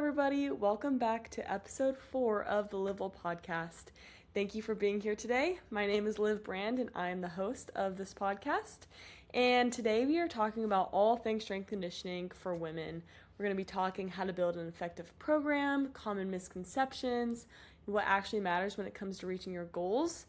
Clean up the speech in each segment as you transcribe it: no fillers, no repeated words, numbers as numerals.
everybody. Welcome back to episode 4 of the Live Well podcast. Thank you for being here today. My name is Liv Brand, and I am the host of this podcast. And today we are talking about all things strength conditioning for women. We're going to be talking how to build an effective program, common misconceptions, and what actually matters when it comes to reaching your goals.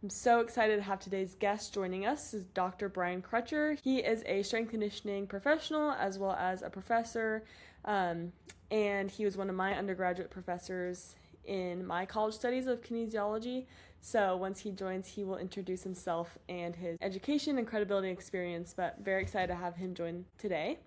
I'm so excited to have today's guest joining us. This is Dr. Bryan Crutcher. He is a strength conditioning professional as well as a professor, and he was one of my undergraduate professors in my college studies of kinesiology. So once he joins, he will introduce himself and his education and credibility experience, but very excited to have him join today.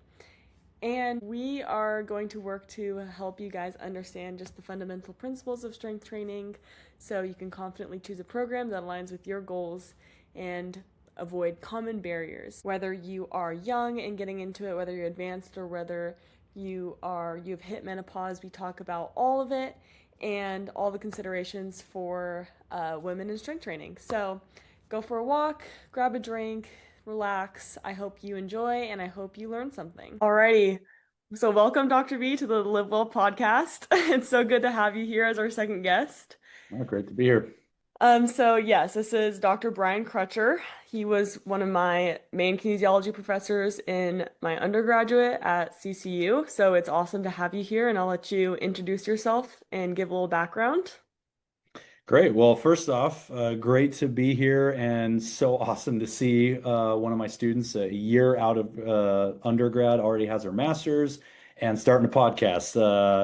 And we are going to work to help you guys understand just the fundamental principles of strength training so you can confidently choose a program that aligns with your goals and avoid common barriers. Whether you are young and getting into it, whether you're advanced, or whether you've hit menopause, we talk about all of it and all the considerations for women in strength training. So go for a walk, grab a drink, relax. I hope you enjoy, and I hope you learn something. Alrighty. So welcome, Dr. B, to the Live Well podcast. It's so good to have you here as our second guest. Oh, great to be here. So yes, this is Dr. Bryan Crutcher. He was one of my main kinesiology professors in my undergraduate at CCU. So it's awesome to have you here, and I'll let you introduce yourself and give a little background. Great. Well, first off, great to be here, and so awesome to see one of my students a year out of undergrad already has her master's and starting a podcast.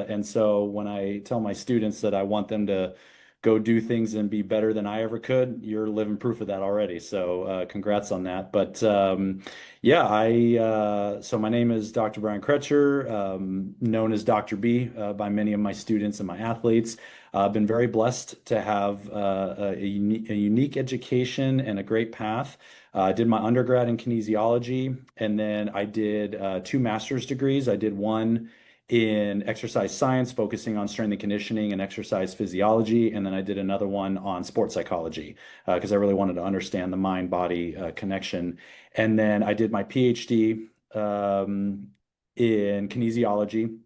And so when I tell my students that I want them to go do things and be better than I ever could, you're living proof of that already. So congrats on that. But yeah, so my name is Dr. Bryan Crutcher, known as Dr. B by many of my students and my athletes. I've been very blessed to have a unique education and a great path. I did my undergrad in kinesiology, and then I did 2 master's degrees. I did one in exercise science, focusing on strength and conditioning and exercise physiology. And then I did another one on sports psychology because I really wanted to understand the mind-body connection. And then I did my PhD in kinesiology.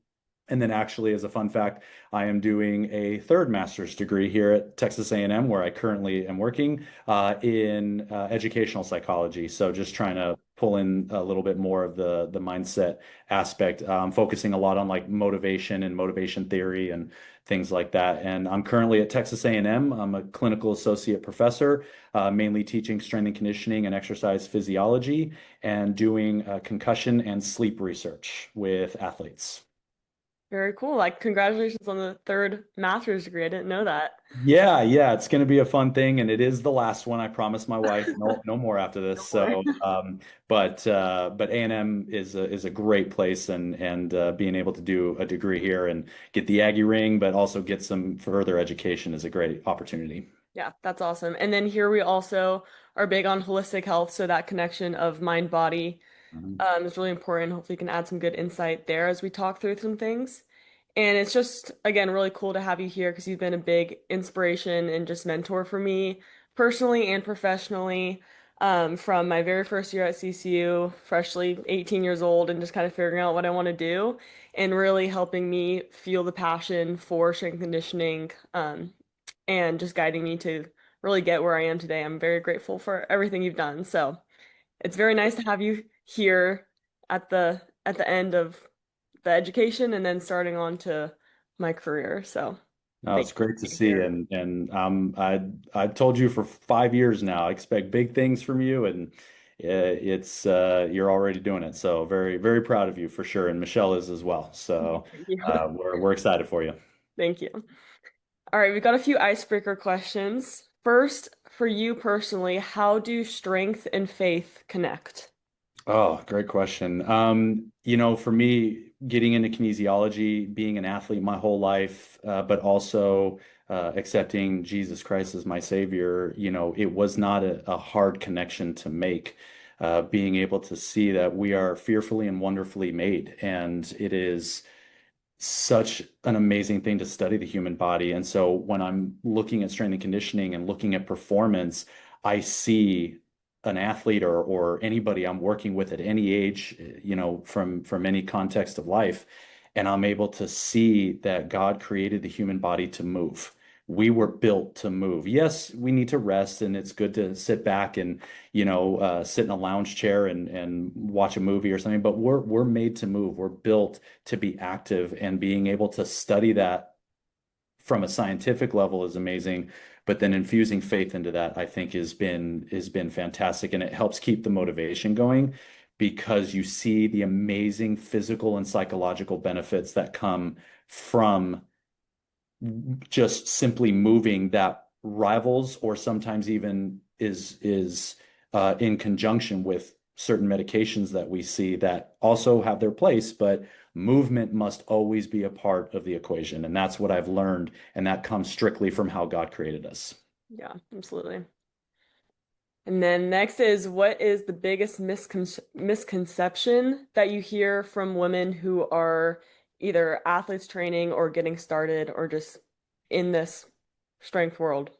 And then actually, as a fun fact, I am doing a 3rd master's degree here at Texas A&M, where I currently am working in educational psychology. So just trying to pull in a little bit more of the mindset aspect, focusing a lot on like motivation and motivation theory and things like that. And I'm currently at Texas A&M. I'm a clinical associate professor, mainly teaching strength and conditioning and exercise physiology, and doing concussion and sleep research with athletes. Very cool. Like, congratulations on the 3rd master's degree. I didn't know that. Yeah, it's going to be a fun thing, and it is the last one. I promised my wife no more after this. No more. So, but A&M is a great place, and being able to do a degree here and get the Aggie ring, but also get some further education is a great opportunity. Yeah, that's awesome. And then here we also are big on holistic health, so that connection of mind body Mhm. is really important. Hopefully, you can add some good insight there as we talk through some things. And it's just, again, really cool to have you here because you've been a big inspiration and just mentor for me personally and professionally. From my very first year at CCU, freshly 18 years old, and just kind of figuring out what I want to do, and really helping me feel the passion for strength conditioning, and just guiding me to really get where I am today. I'm very grateful for everything you've done. So it's very nice to have you here at the end of the education and then starting on to my career. So No, thank it's you for great to being see, here. and I've told you for 5 years now. I expect big things from you, and it's you're already doing it. So very proud of you for sure, and Michelle is as well. So Thank you. we're excited for you. Thank you. All right, we've got a few icebreaker questions. First, for you personally, how do strength and faith connect? Oh, great question. For me, getting into kinesiology, being an athlete my whole life, but also accepting Jesus Christ as my Savior, it was not a hard connection to make. Being able to see that we are fearfully and wonderfully made, and it is such an amazing thing to study the human body. And so when I'm looking at strength and conditioning and looking at performance, I see an athlete or anybody I'm working with at any age, from any context of life. and I'm able to see that God created the human body to move. We were built to move. Yes, we need to rest, and it's good to sit back and sit in a lounge chair and watch a movie or something. But we're made to move. We're built to be active, and being able to study that from a scientific level is amazing. But then infusing faith into that, I think, has been fantastic, and it helps keep the motivation going because you see the amazing physical and psychological benefits that come from just simply moving that rivals or sometimes even is in conjunction with certain medications that we see that also have their place, but movement must always be a part of the equation. And that's what I've learned, and that comes strictly from how God created us. Yeah, absolutely. And then next is, what is the biggest misconception that you hear from women who are either athletes training or getting started or just in this strength world?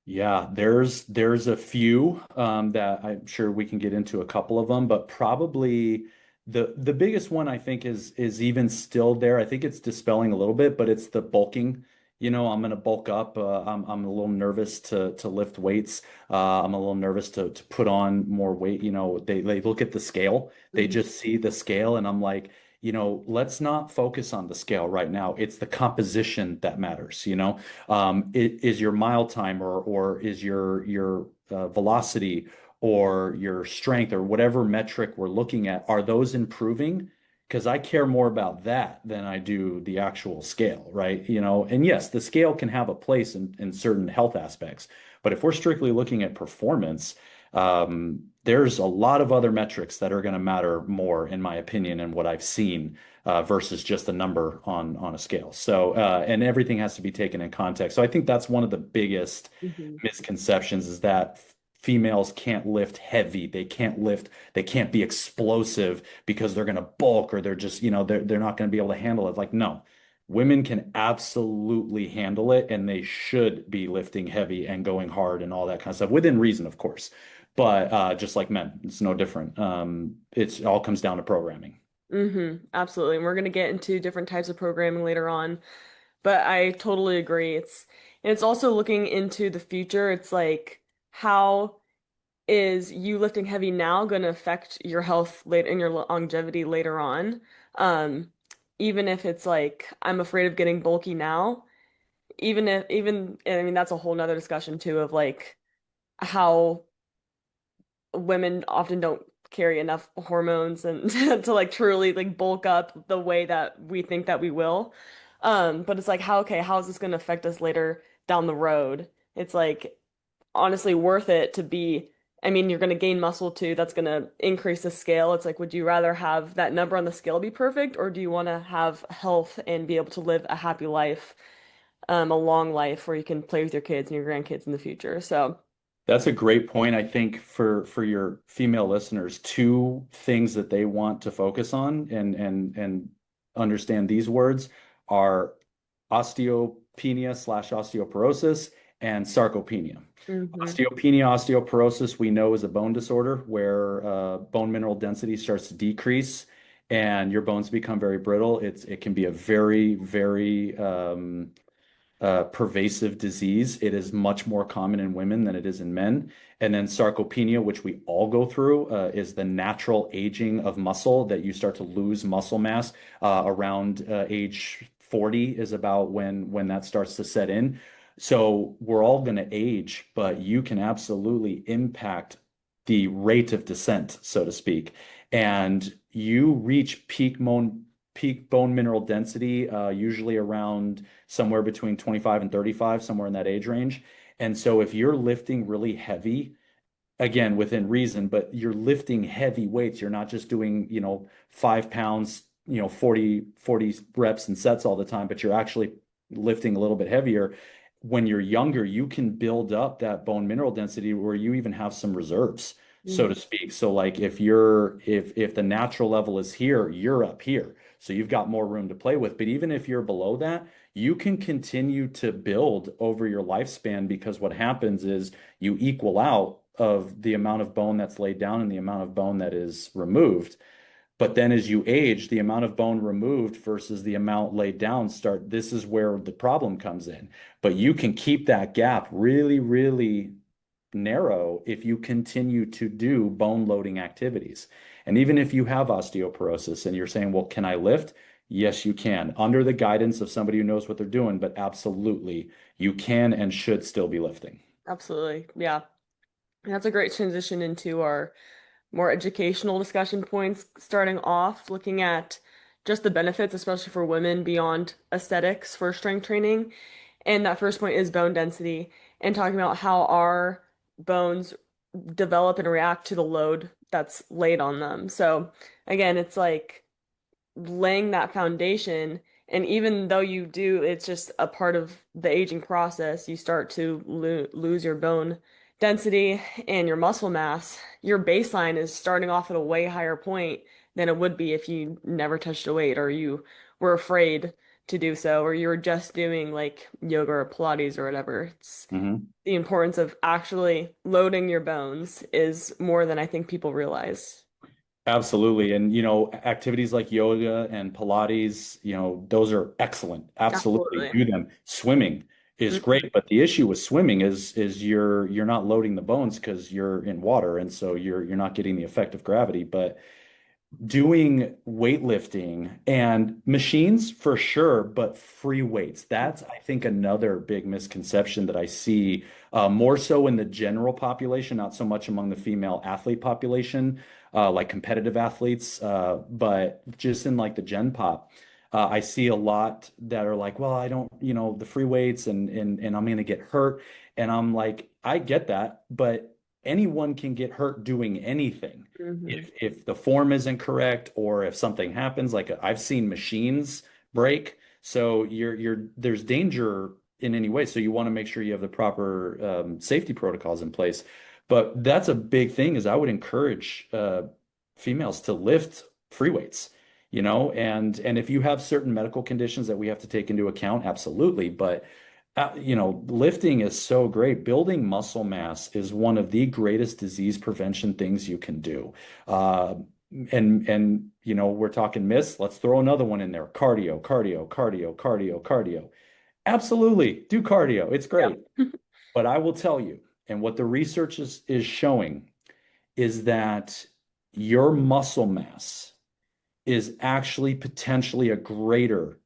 Yeah, there's a few that I'm sure we can get into a couple of them, but probably the biggest one I think is even still there. I think it's dispelling a little bit, but it's the bulking. I'm going to bulk up. I'm a little nervous to lift weights. I'm a little nervous to put on more weight. They look at the scale. They Mhm. just see the scale, and I'm like, let's not focus on the scale right now. It's the composition that matters. Is your mile time or is your velocity or your strength or whatever metric we're looking at, are those improving? Because I care more about that than I do the actual scale, right? And yes, the scale can have a place in certain health aspects, but if we're strictly looking at performance, there's a lot of other metrics that are going to matter more, in my opinion, and what I've seen versus just a number on a scale. So, and everything has to be taken in context. So I think that's one of the biggest Mhm. misconceptions is that females can't lift heavy. They can't be explosive because they're going to bulk or they're just, they're not going to be able to handle it. Like, no, women can absolutely handle it and they should be lifting heavy and going hard and all that kind of stuff within reason, of course. But just like men, it's no different. It all comes down to programming. Absolutely. And we're going to get into different types of programming later on, but I totally agree. It's also looking into the future. It's like, how is you lifting heavy now going to affect your health later and your longevity later on? Um, Even if it's like, I'm afraid of getting bulky now, and I mean, that's a whole nother discussion too of like how women often don't carry enough hormones and to like truly like bulk up the way that we think that we will. But it's like, how is this going to affect us later down the road? It's like honestly worth it to be, I mean, you're going to gain muscle too. That's going to increase the scale. It's like, would you rather have that number on the scale be perfect, or do you want to have health and be able to live a happy life, a long life where you can play with your kids and your grandkids in the future? So, That's a great point. I think for your female listeners, two things that they want to focus on and understand these words are osteopenia / osteoporosis and sarcopenia. hmm Osteopenia, osteoporosis, we know is a bone disorder where bone mineral density starts to decrease and your bones become very brittle. It can be a very, very pervasive disease. It is much more common in women than it is in men. And then sarcopenia, which we all go through, is the natural aging of muscle that you start to lose muscle mass around age 40 is about when that starts to set in. So we're all going to age, but you can absolutely impact the rate of descent, so to speak. And you reach peak bone mineral density, usually around somewhere between 25 and 35, somewhere in that age range. And so if you're lifting really heavy, again, within reason, but you're lifting heavy weights, you're not just doing, 5 pounds, 40 reps and sets all the time, but you're actually lifting a little bit heavier. When you're younger, you can build up that bone mineral density where you even have some reserves, so to speak. So like if the natural level is here, you're up here. So you've got more room to play with. But even if you're below that, you can continue to build over your lifespan because what happens is you equal out of the amount of bone that's laid down and the amount of bone that is removed. But then as you age, the amount of bone removed versus the amount laid down this is where the problem comes in. But you can keep that gap really, really narrow if you continue to do bone loading activities. And even if you have osteoporosis and you're saying, well, can I lift? Yes, you can, under the guidance of somebody who knows what they're doing, but absolutely, you can and should still be lifting. Absolutely. Yeah. And that's a great transition into our more educational discussion points, starting off looking at just the benefits, especially for women beyond aesthetics for strength training. And that first point is bone density and talking about how our bones develop and react to the load that's laid on them. So again, it's like laying that foundation. And even though you do, it's just a part of the aging process, you start to lose your bone density and your muscle mass. Your baseline is starting off at a way higher point than it would be if you never touched a weight or you were afraid to do so, or you were just doing like yoga or Pilates or whatever. It's Mhm. the importance of actually loading your bones is more than I think people realize. Absolutely. And, activities like yoga and Pilates, those are excellent. Absolutely Absolutely. do them. Swimming is Mhm. great, but the issue with swimming is you're not loading the bones because you're in water, and so you're not getting the effect of gravity. But doing weightlifting and machines for sure, but free weights. That's, I think, another big misconception that I see more so in the general population, not so much among the female athlete population, like competitive athletes, but just in like the gen pop. I see a lot that are like, well, I don't, the free weights and I'm going to get hurt. And I'm like, I get that, but anyone can get hurt doing anything Mhm. if the form isn't correct or if something happens. Like I've seen machines break, so there's danger in any way, so you want to make sure you have the proper safety protocols in place. But that's a big thing, is I would encourage females to lift free weights, and if you have certain medical conditions that we have to take into account, absolutely. But lifting is so great. Building muscle mass is one of the greatest disease prevention things you can do. Uh, and we're talking myths. Let's throw another one in there. Cardio, cardio, cardio, cardio, cardio. Absolutely, do cardio. It's Yeah. great. But I will tell you, and what the research is showing is that your muscle mass is actually potentially a greater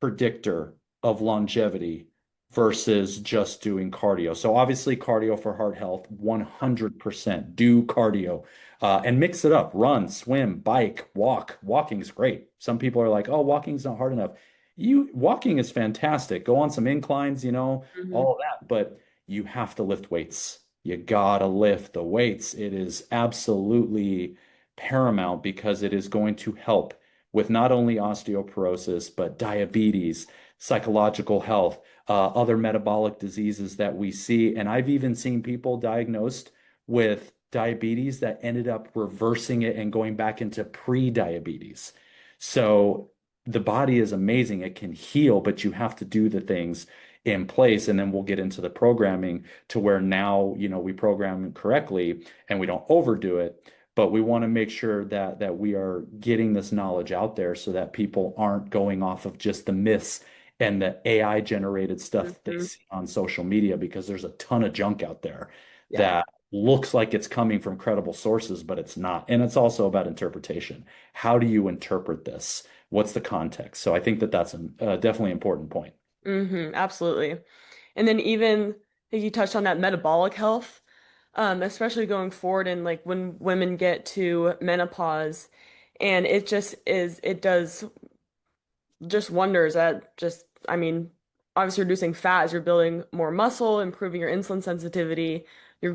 predictor of longevity versus just doing cardio. So obviously cardio for heart health, 100% do cardio, and mix it up. Run, swim, bike, walk. Walking's great. Some people are like, oh, walking's not hard enough. Walking is fantastic. Go on some inclines, Mhm. all of that, but you have to lift weights. You gotta lift the weights. It is absolutely paramount because it is going to help with not only osteoporosis, but diabetes, psychological health, other metabolic diseases that we see. And I've even seen people diagnosed with diabetes that ended up reversing it and going back into pre-diabetes. So the body is amazing. It can heal, but you have to do the things in place. And then we'll get into the programming to where now, we program correctly and we don't overdo it, but we want to make sure that we are getting this knowledge out there so that people aren't going off of just the myths and the AI generated stuff that they Mhm. see on social media, because there's a ton of junk out there Yeah. that looks like it's coming from credible sources, but it's not. And it's also about interpretation. How do you interpret this? What's the context? So I think that that's a definitely important point. Absolutely. And then even I think you touched on that metabolic health, especially going forward and like when women get to menopause, and it does just wonders at just, I mean, obviously reducing fat as you're building more muscle, improving your insulin sensitivity, your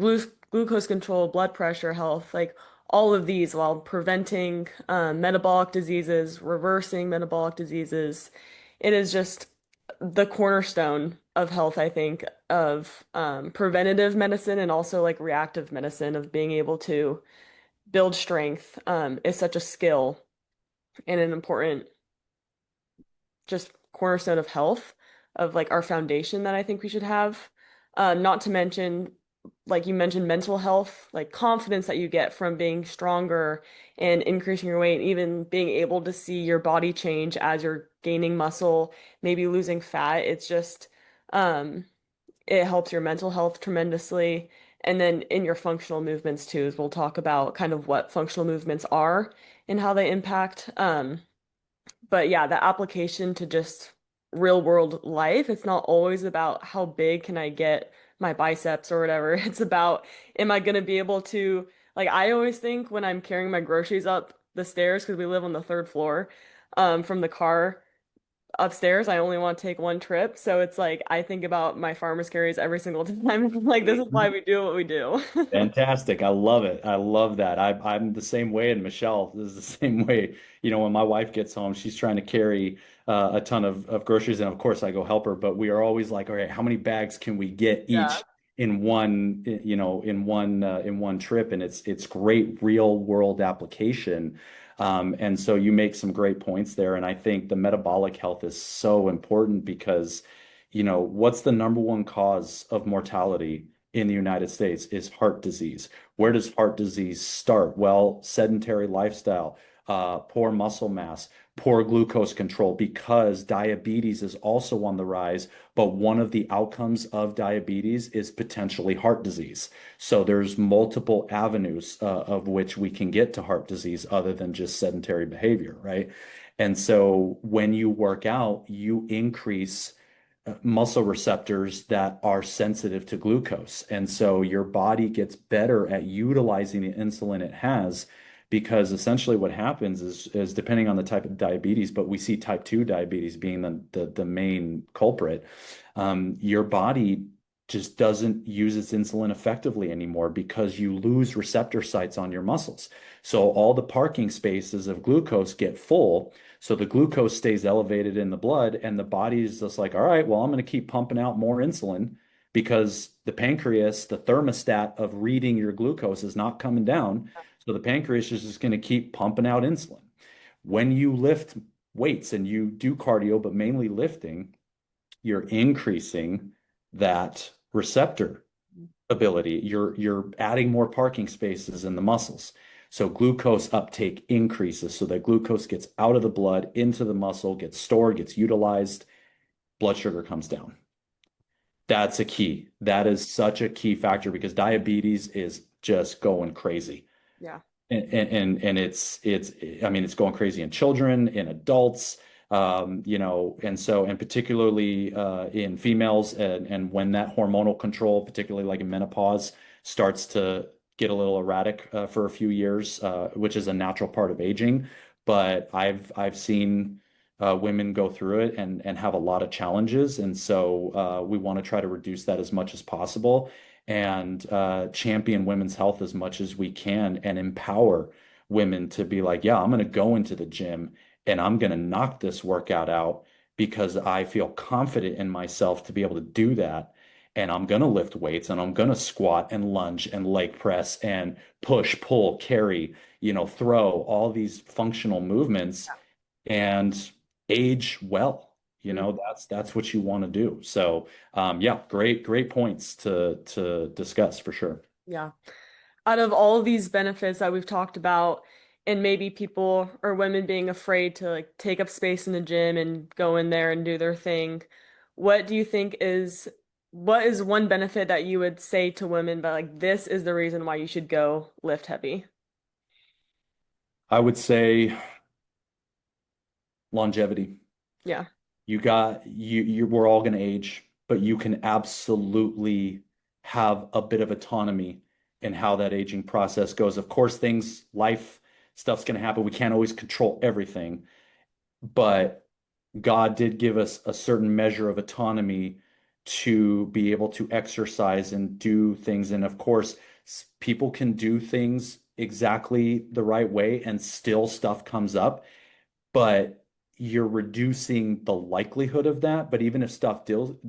glucose control, blood pressure health, like all of these while preventing metabolic diseases, reversing metabolic diseases. It is just the cornerstone of health, I think, of preventative medicine and also like reactive medicine of being able to build strength is such a skill and an important just cornerstone of health, of like our foundation that I think we should have. Not to mention like you mentioned, mental health, like confidence that you get from being stronger and increasing your weight, even being able to see your body change as you're gaining muscle, maybe losing fat. It's just, um, it helps your mental health tremendously. And then in your functional movements too, as we'll talk about kind of what functional movements are and how they impact. But yeah, the application to just real world life, it's not always about how big can I get my biceps or whatever. It's about, am I going to be able to, like, I always think when I'm carrying my groceries up the stairs, because we live on the third floor, from the car upstairs, I only want to take one trip. So it's like, I think about my farmer's carries every single time. Like, this is why we do what we do. Fantastic. I love it. I love that. I'm the same way, and Michelle is the same way. When my wife gets home, she's trying to carry a ton of groceries, and of course I go help her, but we are always like, all right, how many bags can we get Yeah. each in one, in one trip? And it's great real world application. And so you make some great points there. And I think the metabolic health is so important because, what's the number one cause of mortality in the United States is heart disease. Where does heart disease start? Well, sedentary lifestyle, poor muscle mass, poor glucose control, because diabetes is also on the rise. But one of the outcomes of diabetes is potentially heart disease. So there's multiple avenues of which we can get to heart disease other than just sedentary behavior, right? And so when you work out, you increase muscle receptors that are sensitive to glucose. And so your body gets better at utilizing the insulin it has because essentially what happens is depending on the type of diabetes, but we see type 2 diabetes being the main culprit. Your body just doesn't use its insulin effectively anymore because you lose receptor sites on your muscles. So all the parking spaces of glucose get full. So the glucose stays elevated in the blood, and the body is just like, all right, well, I'm going to keep pumping out more insulin because the pancreas, the thermostat of reading your glucose is not coming down. So the pancreas is just going to keep pumping out insulin. When you lift weights and you do cardio, but mainly lifting, you're increasing that receptor ability. You're adding more parking spaces in the muscles. So glucose uptake increases so that glucose gets out of the blood into the muscle, gets stored, gets utilized, blood sugar comes down. That's a key. That is such a key factor because diabetes is just going crazy. Yeah. And it's I mean it's going crazy in children, in adults, and particularly in females, and when that hormonal control, particularly like in menopause, starts to get a little erratic for a few years, which is a natural part of aging. But I've seen women go through it and have a lot of challenges, and so we want to try to reduce that as much as possible and champion women's health as much as we can and empower women to be like, yeah, I'm going to go into the gym and I'm going to knock this workout out because I feel confident in myself to be able to do that. And I'm going to lift weights and I'm going to squat and lunge and leg press and push, pull, carry, throw all these functional movements and age well. Mm. That's what you want to do. So, yeah, great points to discuss for sure. Yeah. Out of all of these benefits that we've talked about, and maybe people or women being afraid to like take up space in the gym and go in there and do their thing, what do you think what is one benefit that you would say to women, but like this is the reason why you should go lift heavy? I would say longevity. Yeah. We're all going to age, but you can absolutely have a bit of autonomy in how that aging process goes. Of course, life stuff's going to happen. We can't always control everything, but God did give us a certain measure of autonomy to be able to exercise and do things. And of course, people can do things exactly the right way and still stuff comes up, but you're reducing the likelihood of that. But even if stuff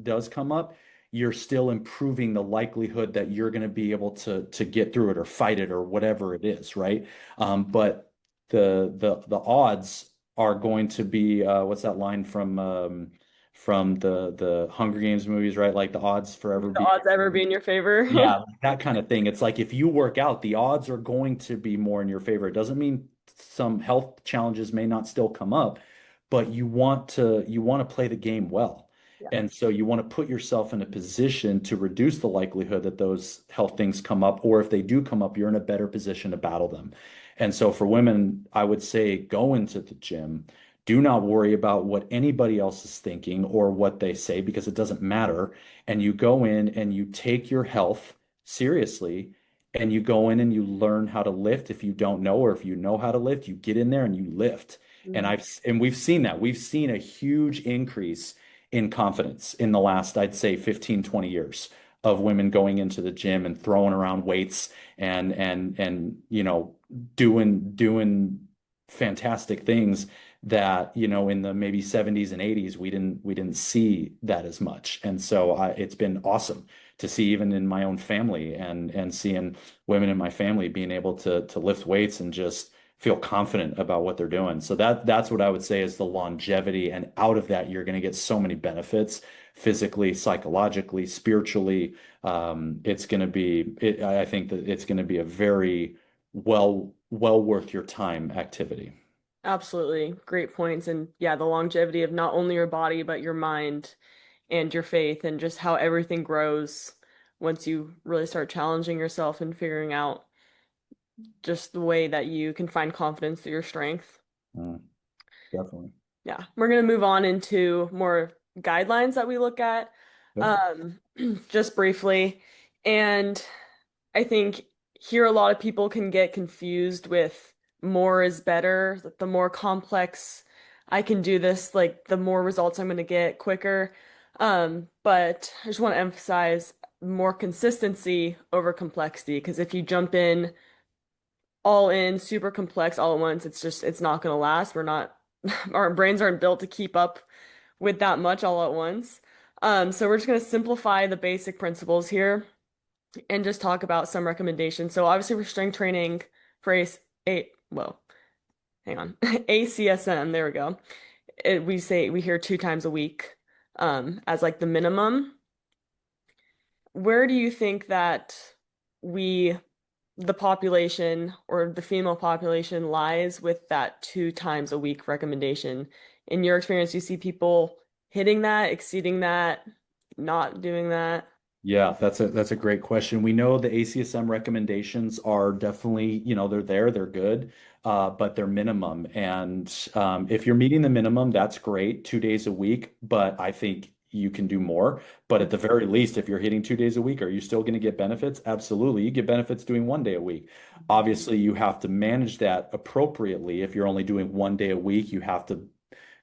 does come up, you're still improving the likelihood that you're going to be able to get through it or fight it or whatever it is, right? But the odds are going to be what's that line from from the Hunger Games movies, right? Like the odds forever The be odds ever be in your favor. yeah, that kind of thing. It's like if you work out, the odds are going to be more in your favor. It doesn't mean some health challenges may not still come up, but you want to play the game well. Yeah. And so you want to put yourself in a position to reduce the likelihood that those health things come up, or if they do come up, you're in a better position to battle them. And so for women, I would say go into the gym. Do not worry about what anybody else is thinking or what they say because it doesn't matter, and you go in and you take your health seriously, and you go in and you learn how to lift if you don't know, or if you know how to lift, you get in there and you lift. And Mhm. we've seen that. We've seen a huge increase in confidence in the last, I'd say 15, 20 years of women going into the gym and throwing around weights and doing fantastic things that in the maybe 70s and 80s we didn't see that as much. And so it's been awesome to see, even in my own family, and seeing women in my family being able to lift weights and just feel confident about what they're doing. So that's what I would say is the longevity, and out of that you're going to get so many benefits physically, psychologically, spiritually. It's going to be I think that it's going to be a very well worth your time activity. Absolutely. Great points. And yeah, the longevity of not only your body, but your mind and your faith, and just how everything grows once you really start challenging yourself and figuring out just the way that you can find confidence through your strength. Mm, definitely. Yeah, we're going to move on into more guidelines that we look at, Yep. um, just briefly. And I think here a lot of people can get confused with more is better. Like, the more complex I can do this, like the more results I'm going to get quicker. But I just want to emphasize more consistency over complexity, because if you jump in all in super complex all at once, it's not going to last. We're not our brains aren't built to keep up with that much all at once. So we're just going to simplify the basic principles here and just talk about some recommendations. So obviously for strength training for well, hang on. ACSM, there we go. We hear 2 times a week as like the minimum. Where do you think that we the population or the female population lies with that 2 times a week recommendation? In your experience, you see people hitting that, exceeding that, not doing that? Yeah, that's a great question. We know the ACSM recommendations are definitely, they're good, but they're minimum. And if you're meeting the minimum, that's great, 2 days a week. But I think you can do more. But at the very least, if you're hitting 2 days a week, are you still going to get benefits? Absolutely. You get benefits doing 1 day a week. Obviously, you have to manage that appropriately. If you're only doing 1 day a week, you have to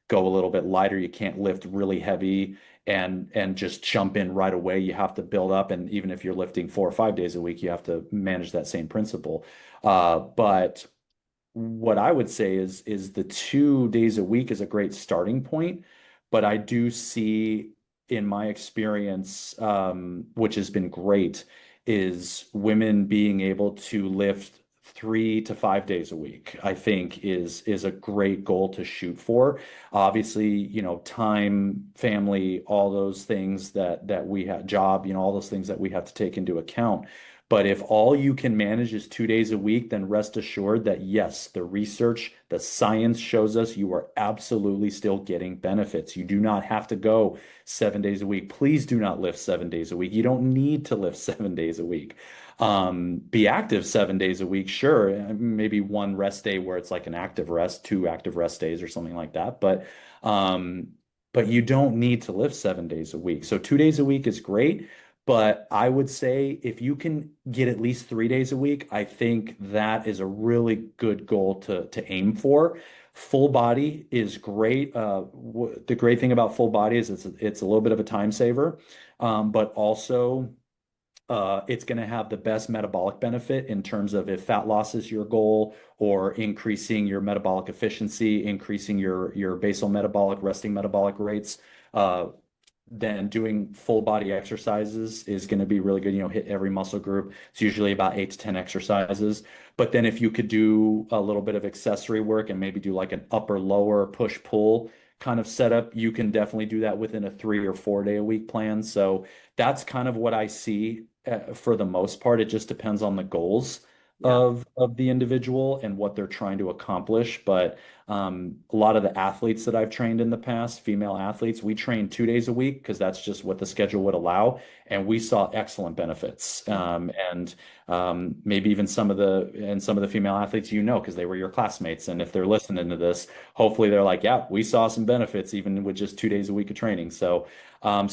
go a little bit lighter. You can't lift really heavy and just jump in right away. You have to build up, and even if you're lifting 4 or 5 days a week, you have to manage that same principle. But what I would say is the 2 days a week is a great starting point, but I do see in my experience, which has been great, is women being able to lift 3 to 5 days a week, I think is a great goal to shoot for. Obviously, time, family, all those things that we have, job, all those things that we have to take into account. But if all you can manage is 2 days a week, then rest assured that yes, the research, the science shows us you are absolutely still getting benefits. You do not have to go 7 days a week. Please do not lift 7 days a week. You don't need to lift 7 days a week. Be active 7 days a week, sure. Maybe one rest day where it's like an active rest, 2 active rest days or something like that. But you don't need to lift 7 days a week. So 2 days a week is great. But I would say if you can get at least 3 days a week, I think that is a really good goal to aim for. Full body is great. The great thing about full body is it's a little bit of a time saver, but also it's going to have the best metabolic benefit in terms of if fat loss is your goal, or increasing your metabolic efficiency, increasing your basal metabolic, resting metabolic rates. Then doing full body exercises is going to be really good. Hit every muscle group. It's usually about 8 to 10 exercises. But then if you could do a little bit of accessory work and maybe do like an upper lower push pull kind of setup, you can definitely do that within a 3 or 4 day a week plan. So that's kind of what I see for the most part. It just depends on the goals Yeah. of the individual and what they're trying to accomplish. But a lot of the athletes that I've trained in the past, female athletes, we train 2 days a week because that's just what the schedule would allow, and we saw excellent benefits. And maybe even some of the female athletes, because they were your classmates, and if they're listening to this, hopefully they're like, yeah, we saw some benefits even with just 2 days a week of training. So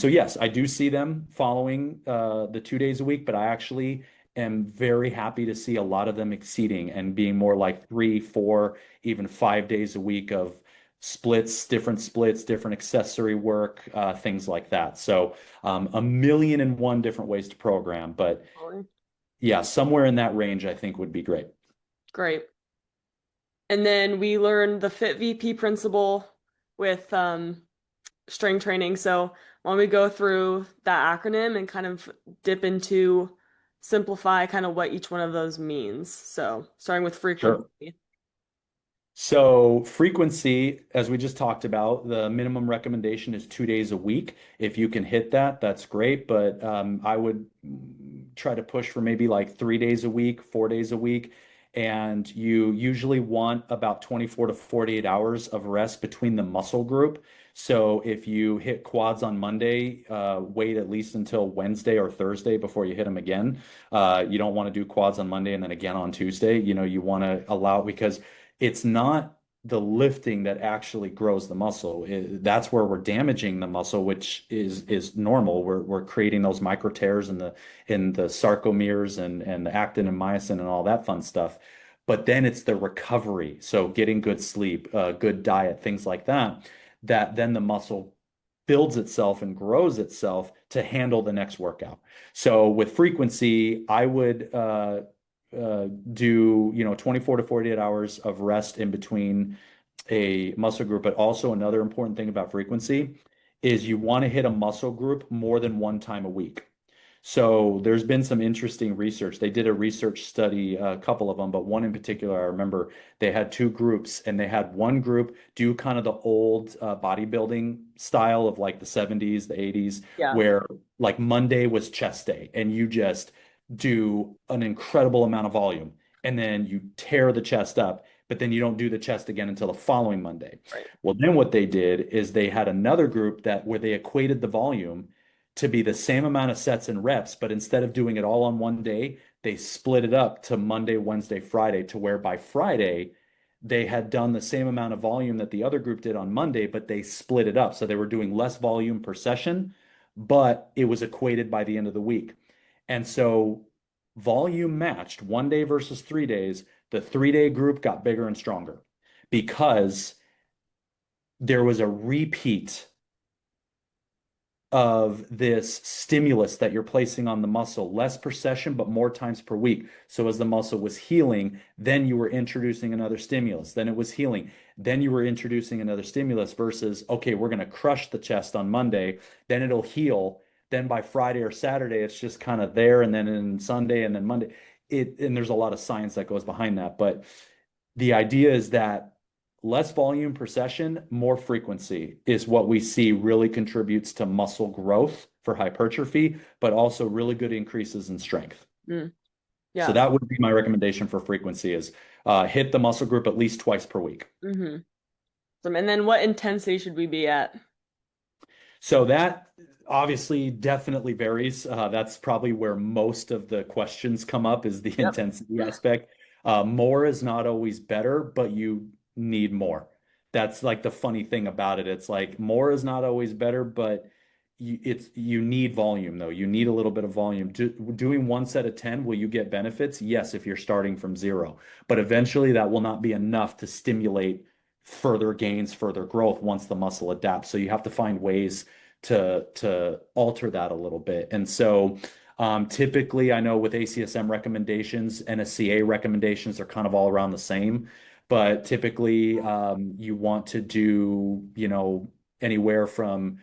yes, I do see them following the 2 days a week, but I actually am very happy to see a lot of them exceeding and being more like 3, 4, even 5 days a week of splits, different accessory work, things like that. So a million and one different ways to program, but yeah, somewhere in that range, I think would be great. Great. And then we learned the Fit VP principle with strength training. So why don't we go through that acronym and kind of dip into simplify kind of what each one of those means. So starting with Sure. frequency. So frequency, as we just talked about, the minimum recommendation is 2 days a week. If you can hit that, that's great. But I would try to push for maybe like 3 days a week, 4 days a week. And you usually want about 24 to 48 hours of rest between the muscle group. So if you hit quads on Monday, wait at least until Wednesday or Thursday before you hit them again. You don't want to do quads on Monday and then again on Tuesday. You want to allow, because it's not the lifting that actually grows the muscle. That's where we're damaging the muscle, which is normal. We're creating those micro tears in the sarcomeres and the actin and myosin and all that fun stuff. But then it's the recovery. So getting good sleep, good diet, things like that, that then the muscle builds itself and grows itself to handle the next workout. So with frequency, I would do 24 to 48 hours of rest in between a muscle group. But also another important thing about frequency is you want to hit a muscle group more than one time a week. So there's been some interesting research. They did a research study, a couple of them, but one in particular, I remember they had two groups, and they had one group do kind of the old bodybuilding style of like the 70s, the 80s, Yeah. where like Monday was chest day, and you just do an incredible amount of volume, and then you tear the chest up, but then you don't do the chest again until the following Monday. Right. Well, then what they did is they had another group that where they equated the volume to be the same amount of sets and reps, but instead of doing it all on one day, they split it up to Monday, Wednesday, Friday, to where by Friday they had done the same amount of volume that the other group did on Monday, but they split it up. So they were doing less volume per session, but it was equated by the end of the week. And so volume matched 1 day versus 3 days. The 3 day group got bigger and stronger because there was a repeat of this stimulus that you're placing on the muscle, less per session, but more times per week. So as the muscle was healing, then you were introducing another stimulus. Then it was healing. Then you were introducing another stimulus versus, okay, we're going to crush the chest on Monday, then it'll heal. Then by Friday or Saturday, it's just kind of there. And then in Sunday and then Monday, and there's a lot of science that goes behind that. But the idea is that less volume per session, more frequency is what we see really contributes to muscle growth for hypertrophy, but also really good increases in strength. Mm. So Yeah. that would be my recommendation for frequency is hit the muscle group at least twice per week. Mm-hmm. And then what intensity should we be at? So that obviously definitely varies. That's probably where most of the questions come up is the Yep. intensity aspect. More is not always better, but you need more. That's like the funny thing about it. It's like more is not always better, but you need volume though. You need a little bit of volume. Doing one set of 10, will you get benefits? Yes, if you're starting from zero. But eventually that will not be enough to stimulate further gains, further growth once the muscle adapts. So you have to find ways to alter that a little bit. And so typically, I know with ACSM recommendations, NSCA recommendations are kind of all around the same. But typically, you want to do, anywhere from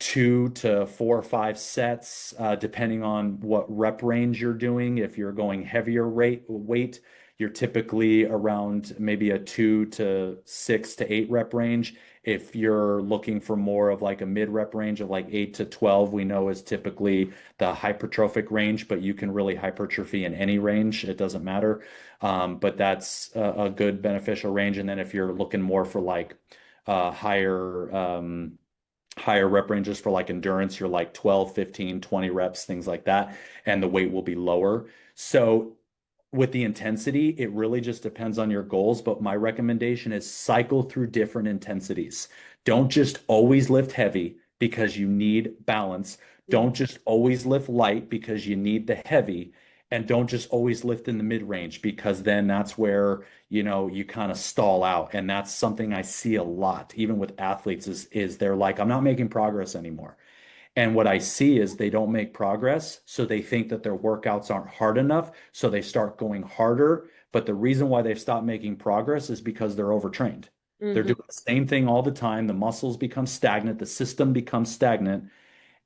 2 to 4 or 5 sets, depending on what rep range you're doing. If you're going heavier weight, you're typically around maybe a 2 to 6 to 8 rep range. If you're looking for more of like a mid rep range of like 8 to 12, we know is typically the hypertrophic range, but you can really hypertrophy in any range. It doesn't matter. But that's a good beneficial range. And then if you're looking more for like higher rep ranges for like endurance, you're like 12, 15, 20 reps, things like that, and the weight will be lower. So with the intensity, it really just depends on your goals, but my recommendation is cycle through different intensities. Don't just always lift heavy because you need balance. Mhm. Don't just always lift light because you need the heavy. And don't just always lift in the mid range because then that's where, you kind of stall out. And that's something I see a lot, even with athletes, is they're like, I'm not making progress anymore. And what I see is they don't make progress. So they think that their workouts aren't hard enough. So they start going harder. But the reason why they've stopped making progress is because they're overtrained. They're Mhm. doing the same thing all the time. The muscles become stagnant. The system becomes stagnant.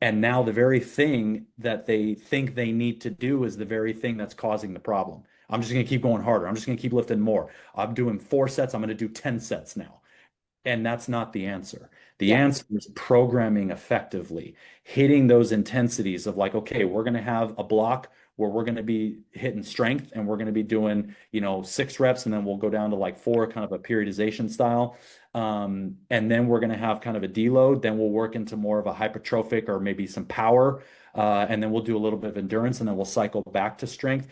And now the very thing that they think they need to do is the very thing that's causing the problem. I'm just going to keep going harder. I'm just going to keep lifting more. I'm doing 4 sets. I'm going to do 10 sets now. And that's not the answer. The Yeah. answer is programming effectively, hitting those intensities of like, okay, we're going to have a block where we're going to be hitting strength and we're going to be doing, 6 reps, and then we'll go down to like 4, kind of a periodization style. And then we're going to have kind of a deload. Then we'll work into more of a hypertrophic or maybe some power. And then we'll do a little bit of endurance and then we'll cycle back to strength.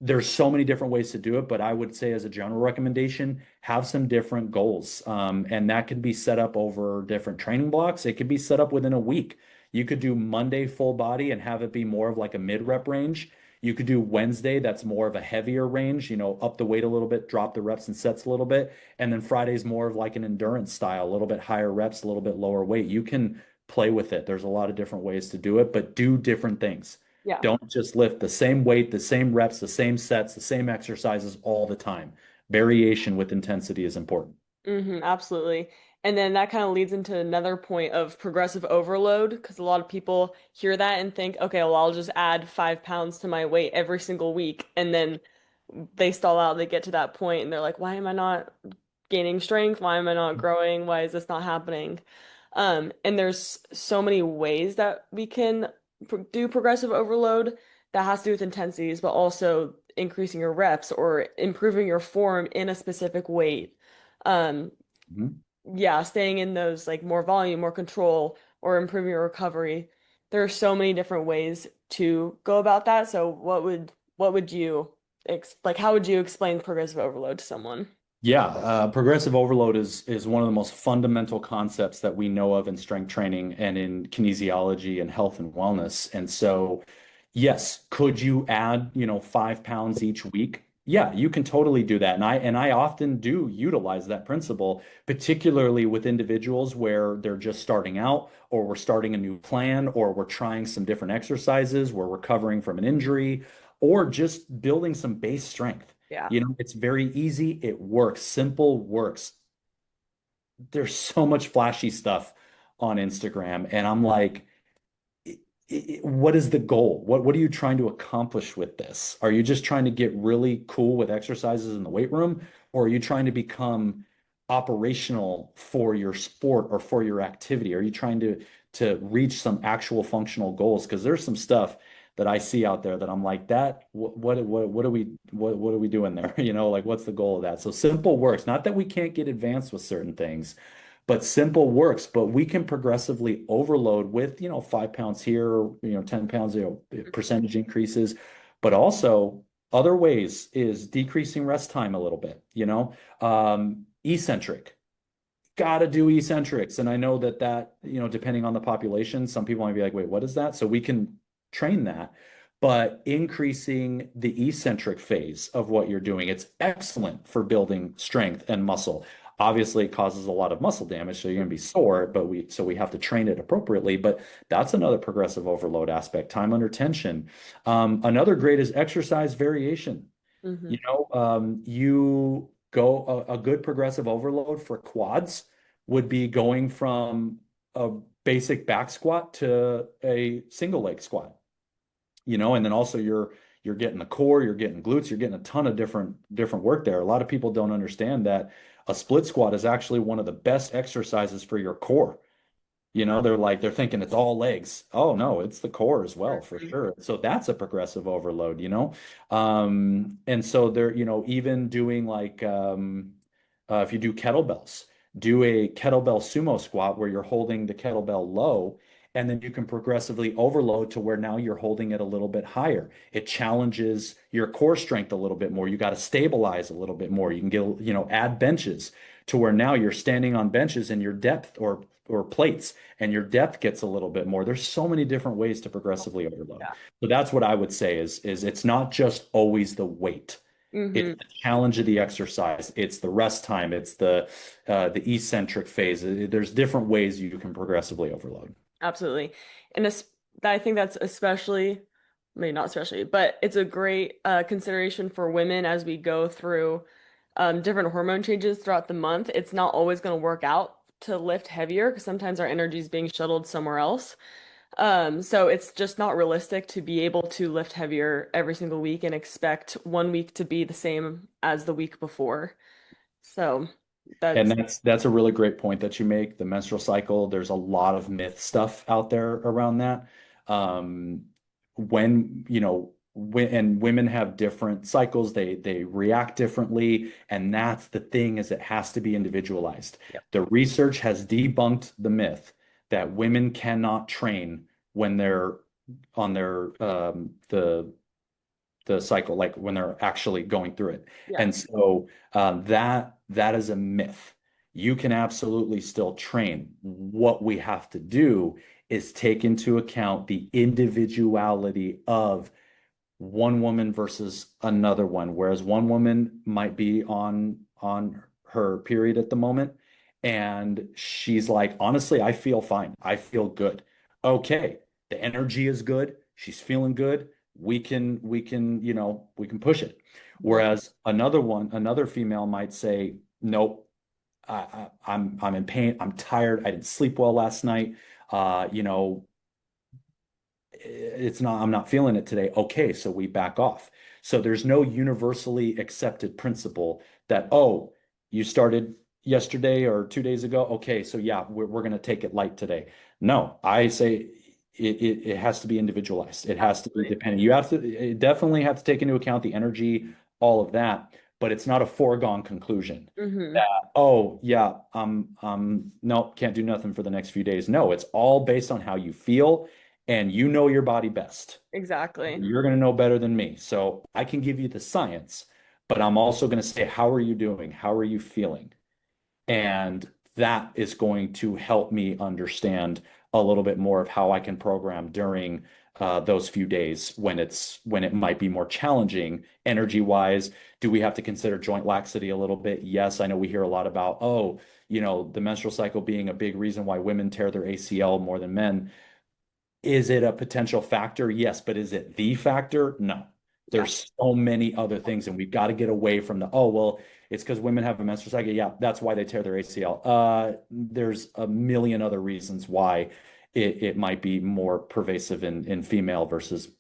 There's so many different ways to do it, but I would say as a general recommendation, have some different goals. And that could be set up over different training blocks. It could be set up within a week. You could do Monday full body and have it be more of like a mid rep range. You could do Wednesday, that's more of a heavier range, up the weight a little bit, drop the reps and sets a little bit. And then Friday's more of like an endurance style, a little bit higher reps, a little bit lower weight. You can play with it. There's a lot of different ways to do it, but do different things. Yeah. Don't just lift the same weight, the same reps, the same sets, the same exercises all the time. Variation with intensity is important. Absolutely. And then that kind of leads into another point of progressive overload, because a lot of people hear that and think, okay, well, I'll just add 5 pounds to my weight every single week. And then they stall out, they get to that point and they're like, why am I not gaining strength? Why am I not growing? Why is this not happening? And there's so many ways that we can do progressive overload that has to do with intensities, but also increasing your reps or improving your form in a specific weight. Um, Mhm. yeah, staying in those like more volume, more control, or improving your recovery. There are so many different ways to go about that. So what would you like how would you explain progressive overload to someone? Yeah, progressive overload is one of the most fundamental concepts that we know of in strength training and in kinesiology and health and wellness. And so, yes, could you add, 5 pounds each week? Yeah, you can totally do that. And I often do utilize that principle, particularly with individuals where they're just starting out, or we're starting a new plan, or we're trying some different exercises, we're recovering from an injury, or just building some base strength. Yeah. It's very easy. It works. Simple works. There's so much flashy stuff on Instagram, and I'm like, what is the goal? What are you trying to accomplish with this? Are you just trying to get really cool with exercises in the weight room, or are you trying to become operational for your sport or for your activity? Are you trying to reach some actual functional goals? Because there's some stuff that I see out there that I'm like, what are we doing there? Like what's the goal of that? So simple works. Not that we can't get advanced with certain things, but simple works. But we can progressively overload with, 5 pounds here, 10 pounds, percentage increases. But also other ways is decreasing rest time a little bit, eccentric. Got to do eccentrics. And I know that, depending on the population, some people might be like, wait, what is that? So we can train that. But increasing the eccentric phase of what you're doing, it's excellent for building strength and muscle. Obviously, it causes a lot of muscle damage, so you're going to be sore, but we have to train it appropriately. But that's another progressive overload aspect, time under tension. Another great is exercise variation. Hmm. You go a good progressive overload for quads would be going from a basic back squat to a single leg squat, and then also your you're getting the core, you're getting glutes, you're getting a ton of different work there. A lot of people don't understand that a split squat is actually one of the best exercises for your core. They're thinking it's all legs. Oh no, it's the core as well, for Mhm. sure. So that's a progressive overload. And so even doing like if you do kettlebells, do a kettlebell sumo squat where you're holding the kettlebell low, and then you can progressively overload to where now you're holding it a little bit higher. It challenges your core strength a little bit more. You got to stabilize a little bit more. You can add benches to where now you're standing on benches and your depth or plates and your depth gets a little bit more. There's so many different ways to progressively overload. Yeah. So that's what I would say is it's not just always the weight. It's Hmm. the challenge of the exercise. It's the rest time. It's the eccentric phase. There's different ways you can progressively overload. Absolutely. And I think that's especially, maybe not especially, but it's a great consideration for women as we go through different hormone changes throughout the month. It's not always going to work out to lift heavier because sometimes our energy is being shuttled somewhere else. So it's just not realistic to be able to lift heavier every single week and expect one week to be the same as the week before. So And that's, that's a really great point that you make. The menstrual cycle, there's a lot of myth stuff out there around that. Um, when women have different cycles, they react differently, and that's the thing is it has to be individualized. yep. The research has debunked the myth that women cannot train when they're on the cycle, like when they're actually going through it. Yeah. And so that is a myth. You can absolutely still train. What we have to do is take into account the individuality of one woman versus another one. Whereas one woman might be on her period at the moment, and she's like, honestly, I feel fine. I feel good. Okay, the energy is good. She's feeling good. We can push it. Mhm. Whereas another female might say, nope, I'm in pain. I'm tired. I didn't sleep well last night. Uh, you know, I'm not feeling it today. Okay, so we back off. So there's no universally accepted principle that, oh, you started yesterday or 2 days ago. Okay, so yeah, we're going to take it light today. No, I say it has to be individualized. It has to be Absolutely. dependent. You definitely have to take into account the energy, all of that, but it's not a foregone conclusion Hmm. that, oh yeah, nope, can't do nothing for the next few days. No, it's all based on how you feel, and you know your body best. Exactly. You're going to know better than me. So I can give you the science, but I'm also going to say, how are you doing? How are you feeling? And that is going to help me understand a little bit more of how I can program during those few days when it might be more challenging energy wise. Do we have to consider joint laxity a little bit? Yes, I know we hear a lot about, oh, the menstrual cycle being a big reason why women tear their ACL more than men. Is it a potential factor? Yes, but is it the factor? No. Yeah. There's so many other things, and we've got to get away from the, oh, well, it's because women have a menstrual cycle. Yeah, that's why they tear their ACL. There's a million other reasons why it might be more pervasive in female versus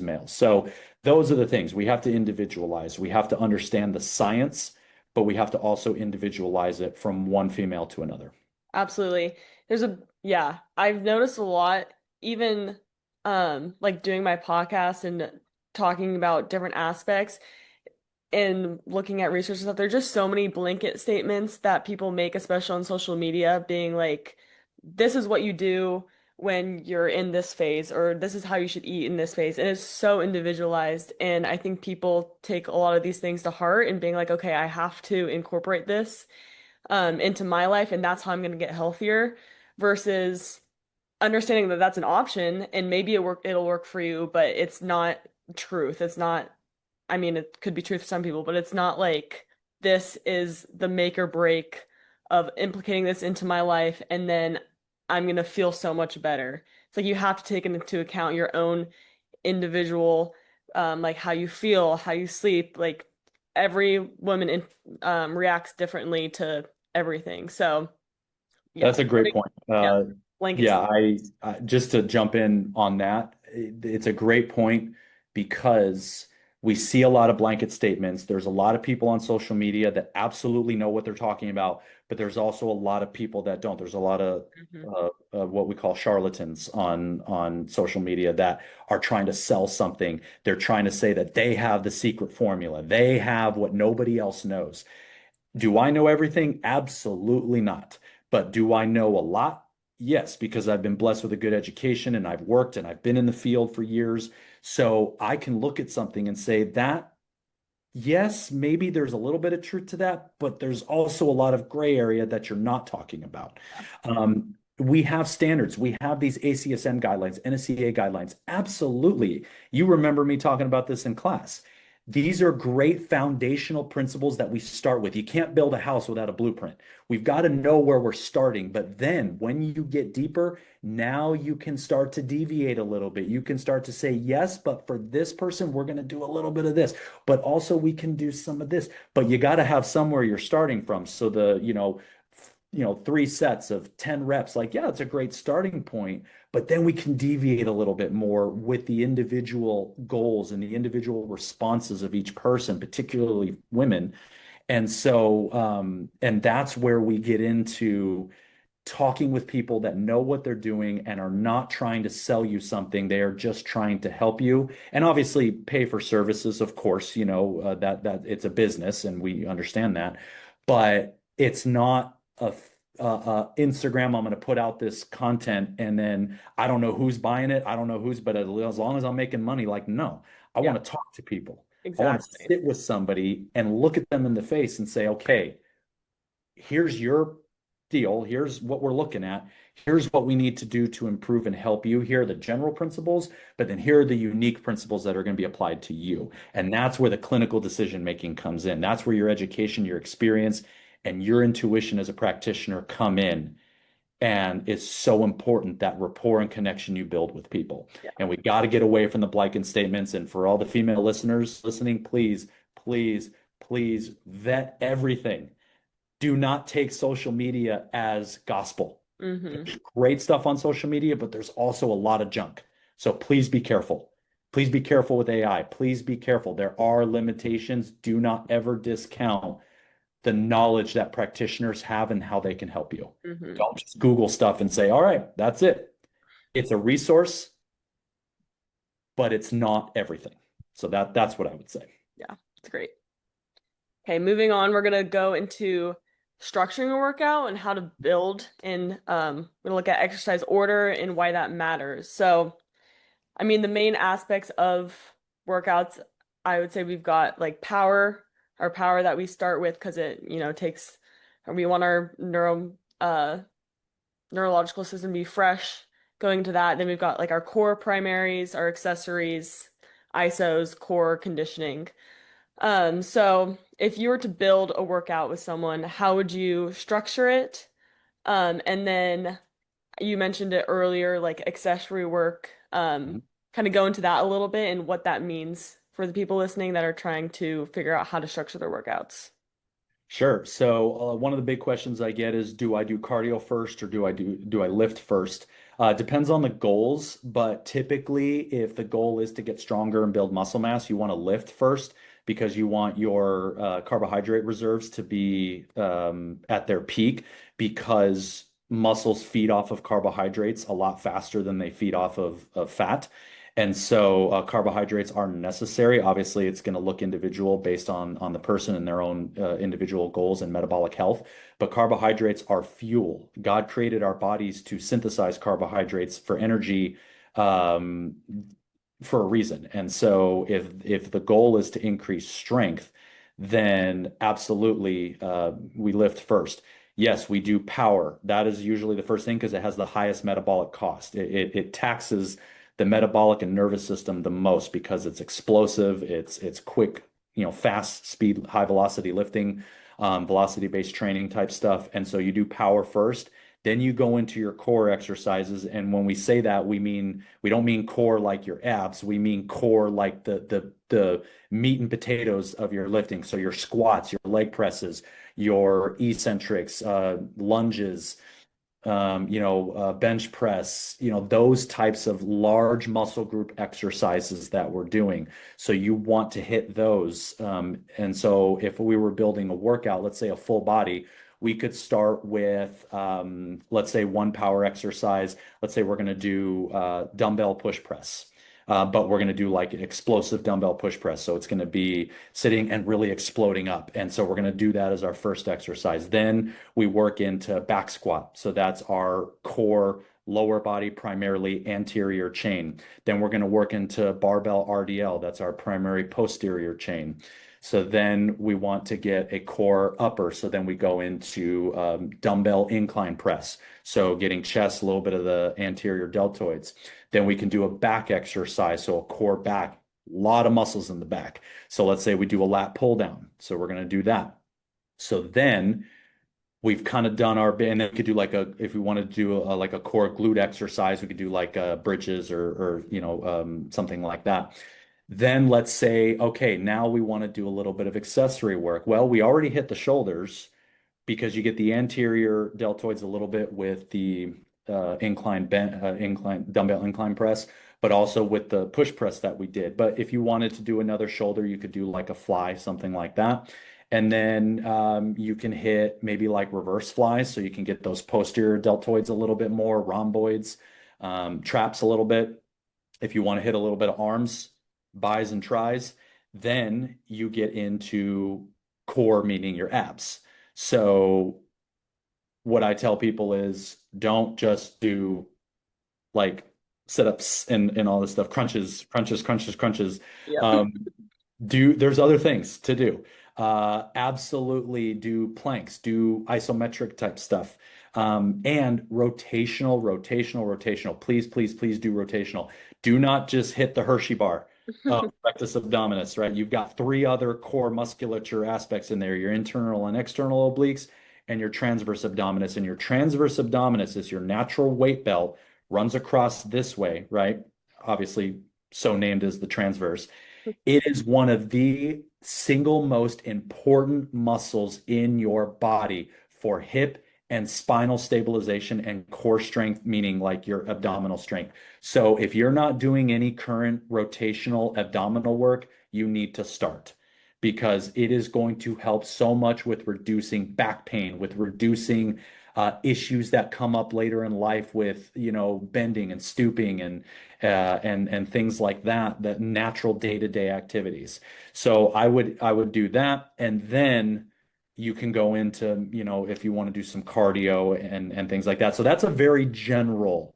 male. So those are the things we have to individualize. We have to understand the science, but we have to also individualize it from one female to another. Absolutely. Yeah, I've noticed a lot, even like doing my podcast and talking about different aspects and looking at research and stuff. There's just so many blanket statements that people make, especially on social media, being like, this is what you do when you're in this phase, or this is how you should eat in this phase. And it's so individualized. And I think people take a lot of these things to heart and being like, okay, I have to incorporate this into my life, and that's how I'm going to get healthier, versus understanding that that's an option and maybe it'll work for you, but it's not truth. It's not, I mean, it could be truth for some people, but it's not like this is the make or break of implicating this into my life and then I'm going to feel so much better. It's like you have to take into account your own individual, like how you feel, how you sleep. Like every woman reacts differently to everything. So yeah, That's a great point. yeah, blanket Yeah, statement. I just to jump in on that, it's a great point because we see a lot of blanket statements. There's a lot of people on social media that absolutely know what they're talking about, but there's also a lot of people that don't. There's a lot of Hmm. what we call charlatans on social media that are trying to sell something. They're trying to say that they have the secret formula. They have what nobody else knows. Do I know everything? Absolutely not. But do I know a lot? Yes, because I've been blessed with a good education and I've worked and I've been in the field for years. So I can look at something and say that, yes, maybe there's a little bit of truth to that, but there's also a lot of gray area that you're not talking about. We have standards. We have these ACSM guidelines, NSCA guidelines. Absolutely. You remember me talking about this in class. These are great foundational principles that we start with. You can't build a house without a blueprint. We've got to know where we're starting. But then when you get deeper, now you can start to deviate a little bit. You can start to say, yes, but for this person, we're going to do a little bit of this, but also we can do some of this. But you got to have somewhere you're starting from. So three sets of 10 reps, like, yeah, it's a great starting point, but then we can deviate a little bit more with the individual goals and the individual responses of each person, particularly women. And that's where we get into talking with people that know what they're doing and are not trying to sell you something. They are just trying to help you, and obviously pay for services. Of course, that it's a business, and we understand that, but it's not Instagram. I'm going to put out this content, and then I don't know who's buying it. I don't know who's, but as long as I'm making money, like, no, I Yeah, want to talk to people. I want to exactly. sit with somebody and look at them in the face and say, okay, here's your deal. Here's what we're looking at. Here's what we need to do to improve and help you. Here are the general principles, but then here are the unique principles that are going to be applied to you. And that's where the clinical decision making comes in. That's where your education, your experience, and your intuition as a practitioner come in. And it's so important, that rapport and connection you build with people. Yeah. And we got to get away from the blanket statements. And for all the female listeners listening, please, please, please vet everything. Do not take social media as gospel. Hmm. There's great stuff on social media, but there's also a lot of junk. So please be careful. Please be careful with AI. Please be careful. There are limitations. Do not ever discount the knowledge that practitioners have and how they can help you. Hmm. Don't just Google stuff and say, all right, that's it. It's a resource, but it's not everything. So that's what I would say. Yeah, it's great. Okay, moving on, we're gonna go into structuring a workout and how to build, and we're gonna look at exercise order and why that matters. So, I mean, the main aspects of workouts, I would say we've got like power, our power that we start with because it, takes, we want our neurological system to be fresh going to that. Then we've got like our core primaries, our accessories, ISOs, core conditioning. So if you were to build a workout with someone, how would you structure it? And then you mentioned it earlier, like accessory work. Kind of go into that a little bit and what that means for the people listening that are trying to figure out how to structure their workouts. Sure. So one of the big questions I get is, do I do cardio first or do I lift first? Depends on the goals, but typically, if the goal is to get stronger and build muscle mass, you want to lift first because you want your carbohydrate reserves to be at their peak, because muscles feed off of carbohydrates a lot faster than they feed off of fat. And so carbohydrates are necessary. Obviously, it's going to look individual based on the person and their own individual goals and metabolic health. But carbohydrates are fuel. God created our bodies to synthesize carbohydrates for energy, um, for a reason. And so if the goal is to increase strength, then absolutely we lift first. Yes, we do power. That is usually the first thing because it has the highest metabolic cost. It taxes the metabolic and nervous system the most because it's explosive, it's quick, fast speed, high velocity lifting, velocity-based training type stuff. And so you do power first, then you go into your core exercises. And when we say that, we don't mean core like your abs, we mean core like the meat and potatoes of your lifting. So your squats, your leg presses, your eccentrics, lunges, bench press, those types of large muscle group exercises that we're doing. So you want to hit those. And so if we were building a workout, let's say a full body, we could start with, let's say, one power exercise. Let's say we're going to do dumbbell push press. But we're going to do like an explosive dumbbell push press. So it's going to be sitting and really exploding up. And so we're going to do that as our first exercise. Then we work into back squat. So that's our core lower body, primarily anterior chain. Then we're going to work into barbell RDL. That's our primary posterior chain. So then we want to get a core upper. So then we go into dumbbell incline press. So getting chest, a little bit of the anterior deltoids. Then we can do a back exercise. So a core back, a lot of muscles in the back. So let's say we do a lat pull down. So we're going to do that. So then we've kind of done our bit, and then we could do if we want to do like a core glute exercise, we could do like bridges or something like that. Then let's say, okay, now we want to do a little bit of accessory work. Well, we already hit the shoulders because you get the anterior deltoids a little bit with the incline dumbbell incline press, but also with the push press that we did. But if you wanted to do another shoulder, you could do like a fly, something like that. And then you can hit maybe like reverse flies, so you can get those posterior deltoids a little bit more, rhomboids, traps a little bit. If you want to hit a little bit of arms, bis and tris, then you get into core, meaning your abs. So what I tell people is don't just do like sit-ups and all this stuff, crunches. Yep. Um, there's other things to do. Absolutely do planks, do isometric type stuff. And rotational. Please do rotational. Do not just hit the Hershey bar of rectus abdominis, right? You've got three other core musculature aspects in there, your internal and external obliques and your transverse abdominis. And your transverse abdominis is your natural weight belt, runs across this way, right? Obviously, so named as the transverse. It is one of the single most important muscles in your body for hip and spinal stabilization and core strength, meaning like your abdominal strength. So if you're not doing any current rotational abdominal work, you need to start because it is going to help so much with reducing back pain, with reducing issues that come up later in life with, bending and stooping and things like that, that natural day-to-day activities. So I would do that, and then you can go into, if you want to do some cardio and things like that. So that's a very general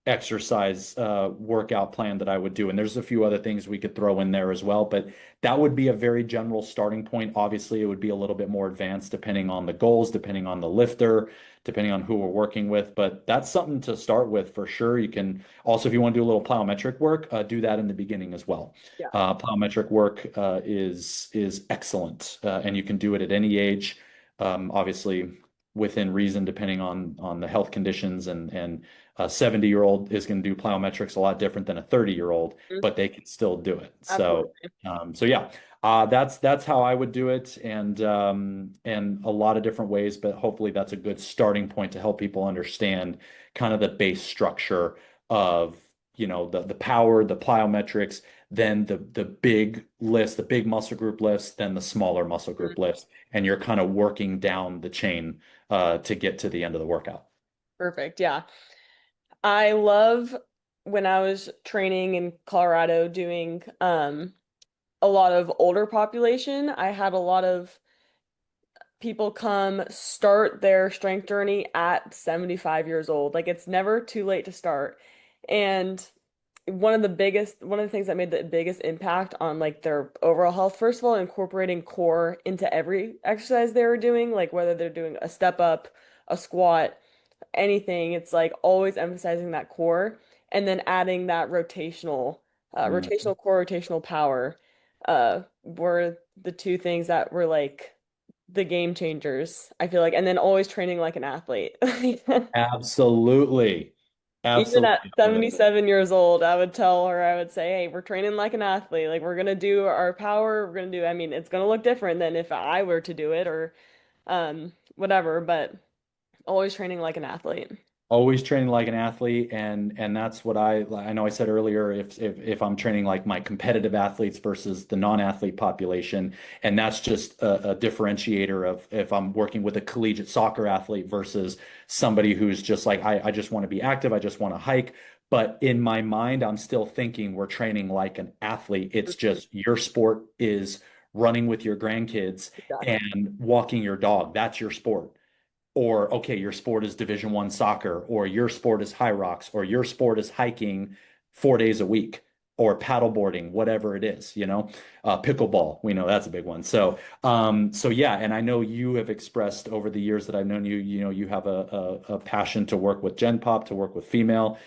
exercise workout plan that I would do. And there's a few other things we could throw in there as well, but that would be a very general starting point. Obviously, it would be a little bit more advanced depending on the goals, depending on the lifter, depending on who we're working with. But that's something to start with for sure. You can also, if you want to do a little plyometric work, do that in the beginning as well. Yeah. Plyometric work is excellent, and you can do it at any age. Obviously, within reason, depending on the health conditions and a 70-year-old is going to do plyometrics a lot different than a 30-year-old, Mhm. but they can still do it. So, Absolutely. so yeah, that's how I would do it, and a lot of different ways. But hopefully, that's a good starting point to help people understand kind of the base structure of the power, the plyometrics, then the big lifts, the big muscle group lifts, then the smaller muscle Mhm. group lifts, and you're kind of working down the chain to get to the end of the workout. Perfect. Yeah. I love when I was training in Colorado doing a lot of older population. I had a lot of people come start their strength journey at 75 years old. Like it's never too late to start. And one of the things that made the biggest impact on like their overall health, first of all, incorporating core into every exercise they were doing, like whether they're doing a step up, a squat, anything, it's like always emphasizing that core and then adding that rotational core, rotational power, were the two things that were like the game changers, I feel like, and then always training like an athlete. Absolutely. Even Absolutely. at 77 years old, I would tell her, I would say, hey, we're training like an athlete. Like we're gonna do our power, we're gonna do, I mean, it's gonna look different than if I were to do it or whatever, but Always training like an athlete. Always training like an athlete, and that's what I know I said earlier, if I'm training like my competitive athletes versus the non-athlete population, and that's just a differentiator of if I'm working with a collegiate soccer athlete versus somebody who's just like I just want to be active, I just want to hike. But in my mind, I'm still thinking we're training like an athlete. It's Mhm. just your sport is running with your grandkids Exactly. and walking your dog. That's your sport. Or okay, your sport is Division I soccer, or your sport is high rocks, or your sport is hiking 4 days a week, or paddleboarding, whatever it is, pickleball, we know that's a big one. So yeah, and I know you have expressed over the years that I've known you, you have a passion to work with Gen Pop, to work with female,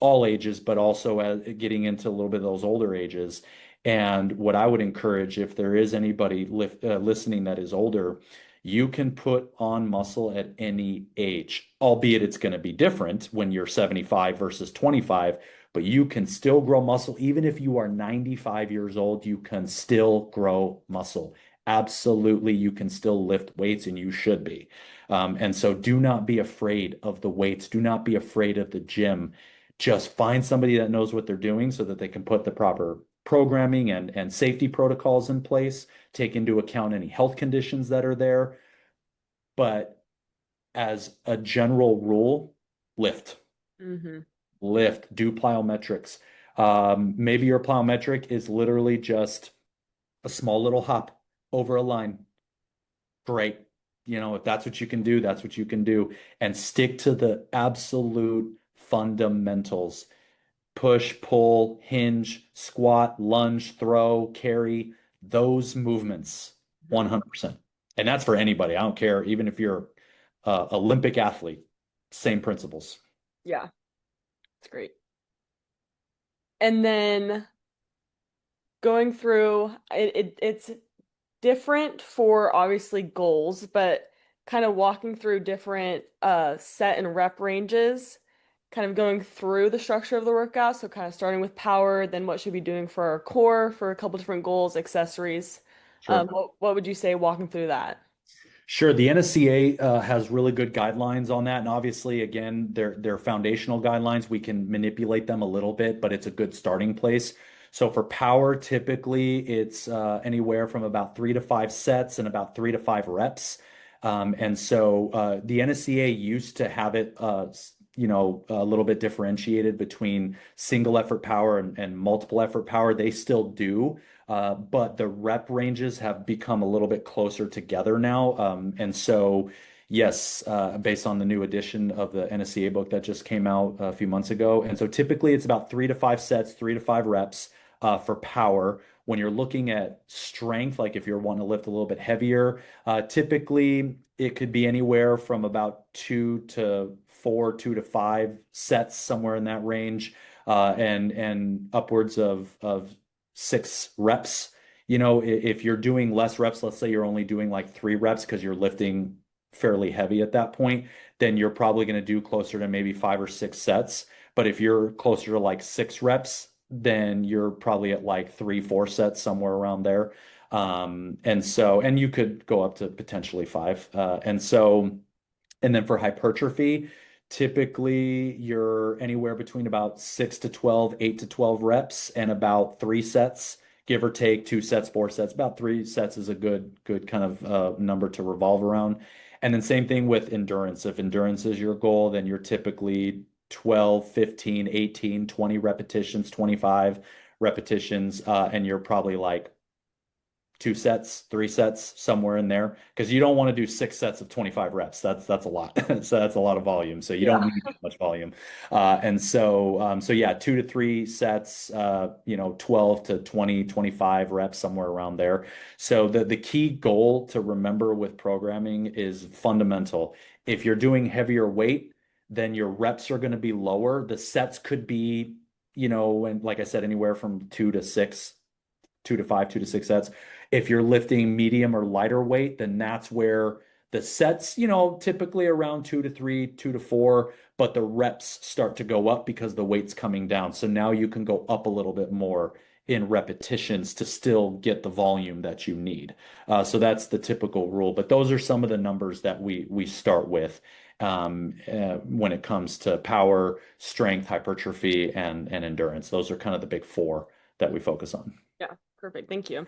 all ages, but also getting into a little bit of those older ages. And what I would encourage, if there is anybody listening that is older, you can put on muscle at any age, albeit it's going to be different when you're 75 versus 25, but you can still grow muscle. Even if you are 95 years old, you can still grow muscle. Absolutely, you can still lift weights, and you should be. And so do not be afraid of the weights. Do not be afraid of the gym. Just find somebody that knows what they're doing so that they can put the proper programming and safety protocols in place, take into account any health conditions that are there. But as a general rule, lift, Hmm. lift, do plyometrics. Maybe your plyometric is literally just a small little hop over a line. Great. If that's what you can do, that's what you can do. And stick to the absolute fundamentals: push, pull, hinge, squat, lunge, throw, carry, those movements, 100%. And that's for anybody. I don't care, even if you're Olympic athlete, same principles. Yeah, it's great. And then going through it's different for obviously goals, but kind of walking through different set and rep ranges, kind of going through the structure of the workout. So kind of starting with power, then what should we be doing for our core for a couple different goals, accessories. Sure. What would you say walking through that? Sure. The NSCA has really good guidelines on that. And obviously, again, they're foundational guidelines. We can manipulate them a little bit, but it's a good starting place. So for power, typically it's anywhere from about 3 to 5 sets and about 3 to 5 reps. And so the NSCA used to have it, a little bit differentiated between single effort power and multiple effort power. They still do. But the rep ranges have become a little bit closer together now. And so, yes, based on the new edition of the NSCA book that just came out a few months ago. And so typically it's about 3 to 5 sets, 3 to 5 reps for power. When you're looking at strength, like if you're wanting to lift a little bit heavier, typically it could be anywhere from about 2 to 4, 2 to 5 sets, somewhere in that range, and upwards of 6 reps. If you're doing less reps, let's say you're only doing like 3 reps because you're lifting fairly heavy at that point, then you're probably going to do closer to maybe 5 or 6 sets. But if you're closer to like 6 reps, then you're probably at like 3, 4 sets, somewhere around there. And you could go up to potentially five. And then for hypertrophy, typically you're anywhere between about 6 to 12, 8 to 12 reps, and about 3 sets, give or take 2 sets, 4 sets. About 3 sets is a good kind of number to revolve around. And then same thing with endurance. If endurance is your goal, then you're typically 12, 15, 18, 20 repetitions, 25 repetitions, and you're probably like 2 sets, 3 sets, somewhere in there, because you don't want to do 6 sets of 25 reps. That's a lot. So that's a lot of volume. So you don't Yeah. need that much volume. And so yeah, 2 to 3 sets, 12 to 20, 25 reps, somewhere around there. So the key goal to remember with programming is fundamental. If you're doing heavier weight, then your reps are going to be lower. The sets could be, and like I said, anywhere from 2 to 6, 2 to 5, 2 to 6 sets. If you're lifting medium or lighter weight, then that's where the sets, typically around 2 to 3, 2 to 4, but the reps start to go up because the weight's coming down. So now you can go up a little bit more in repetitions to still get the volume that you need. So that's the typical rule. But those are some of the numbers that we start with. when it comes to power, strength, hypertrophy, and endurance. Those are kind of the big four that we focus on. Yeah, perfect. Thank you.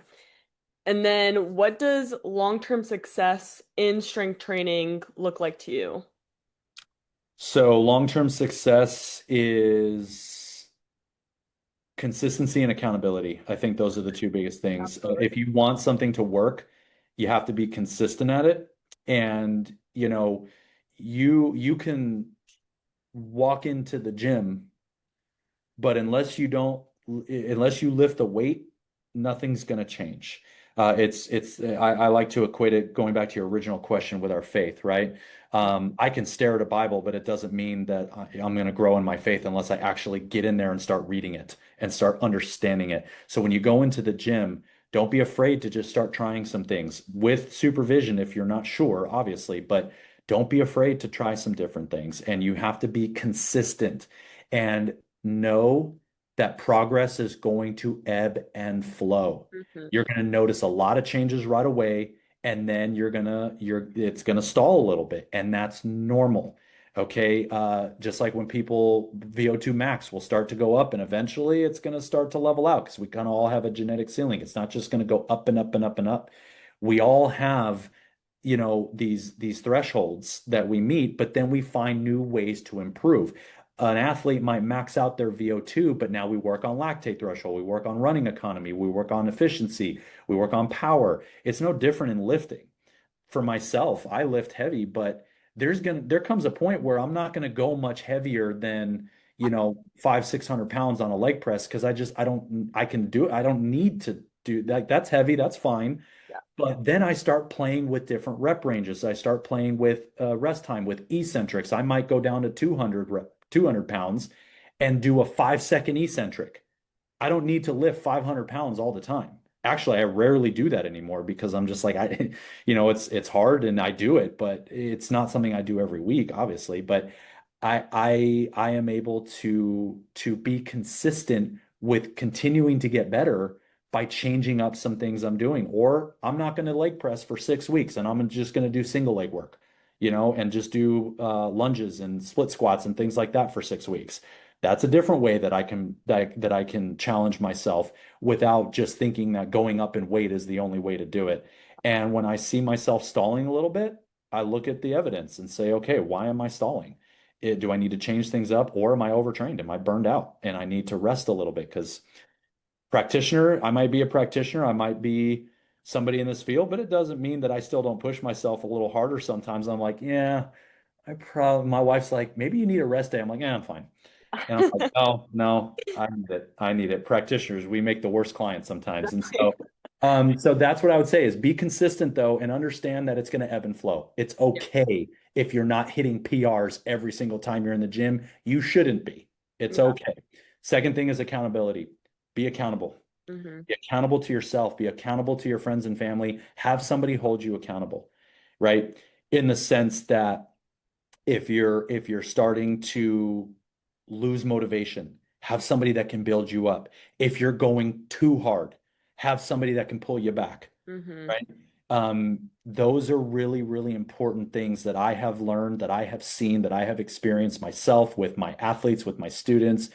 And then what does long-term success in strength training look like to you? So long-term success is consistency and accountability. I think those are the two biggest things. Absolutely. If you want something to work, you have to be consistent at it. And, you can walk into the gym, but unless you lift a weight, nothing's going to change. I like to equate it going back to your original question with our faith, right? I can stare at a Bible, but it doesn't mean that I'm going to grow in my faith unless I actually get in there and start reading it and start understanding it. So when you go into the gym, don't be afraid to just start trying some things with supervision if you're not sure, obviously, but don't be afraid to try some different things. And you have to be consistent and know that progress is going to ebb and flow. Hmm. You're going to notice a lot of changes right away, and then it's gonna stall a little bit, and that's normal. Okay. Just like when people VO2 max will start to go up, and eventually it's going to start to level out because we kind of all have a genetic ceiling. It's not just going to go up and up and up and up. We all have, these thresholds that we meet, but then we find new ways to improve. An athlete might max out their VO2, but now we work on lactate threshold, we work on running economy, we work on efficiency, we work on power. It's no different in lifting. For myself, I lift heavy, but there comes a point where I'm not gonna go much heavier than, 500, 600 pounds on a leg press because I can do it. I don't need to do that. That's heavy, that's fine. Yeah. But then I start playing with different rep ranges. I start playing with rest time with eccentrics. I might go down to 200 pounds and do a 5 second eccentric. I don't need to lift 500 pounds all the time. Actually, I rarely do that anymore because I'm just like, it's hard and I do it, but it's not something I do every week, obviously. But I am able to be consistent with continuing to get better by changing up some things I'm doing. Or I'm not going to leg press for 6 weeks and I'm just going to do single leg work, and just do lunges and split squats and things like that for 6 weeks. That's a different way that I can challenge myself without just thinking that going up in weight is the only way to do it. And when I see myself stalling a little bit, I look at the evidence and say, okay, why am I stalling? Do I need to change things up, or am I overtrained? Am I burned out and I need to rest a little bit? Because I might be a practitioner, I might be somebody in this field, but it doesn't mean that I still don't push myself a little harder sometimes. I'm like, yeah, my wife's like, maybe you need a rest day. I'm like, yeah, I'm fine. And I'm like, oh, no, I need it. I need it. Practitioners, we make the worst clients sometimes. And so that's what I would say is be consistent though, and understand that it's going to ebb and flow. It's Yeah. okay if you're not hitting PRs every single time you're in the gym. You shouldn't be. It's Yeah. okay. Second thing is accountability. Be accountable. Hmm. Be accountable to yourself. Be accountable to your friends and family. Have somebody hold you accountable, right? In the sense that if you're starting to lose motivation, have somebody that can build you up. If you're going too hard, have somebody that can pull you back, Hmm. right? Those are really, really important things that I have learned, that I have seen, that I have experienced myself with my athletes, with my students,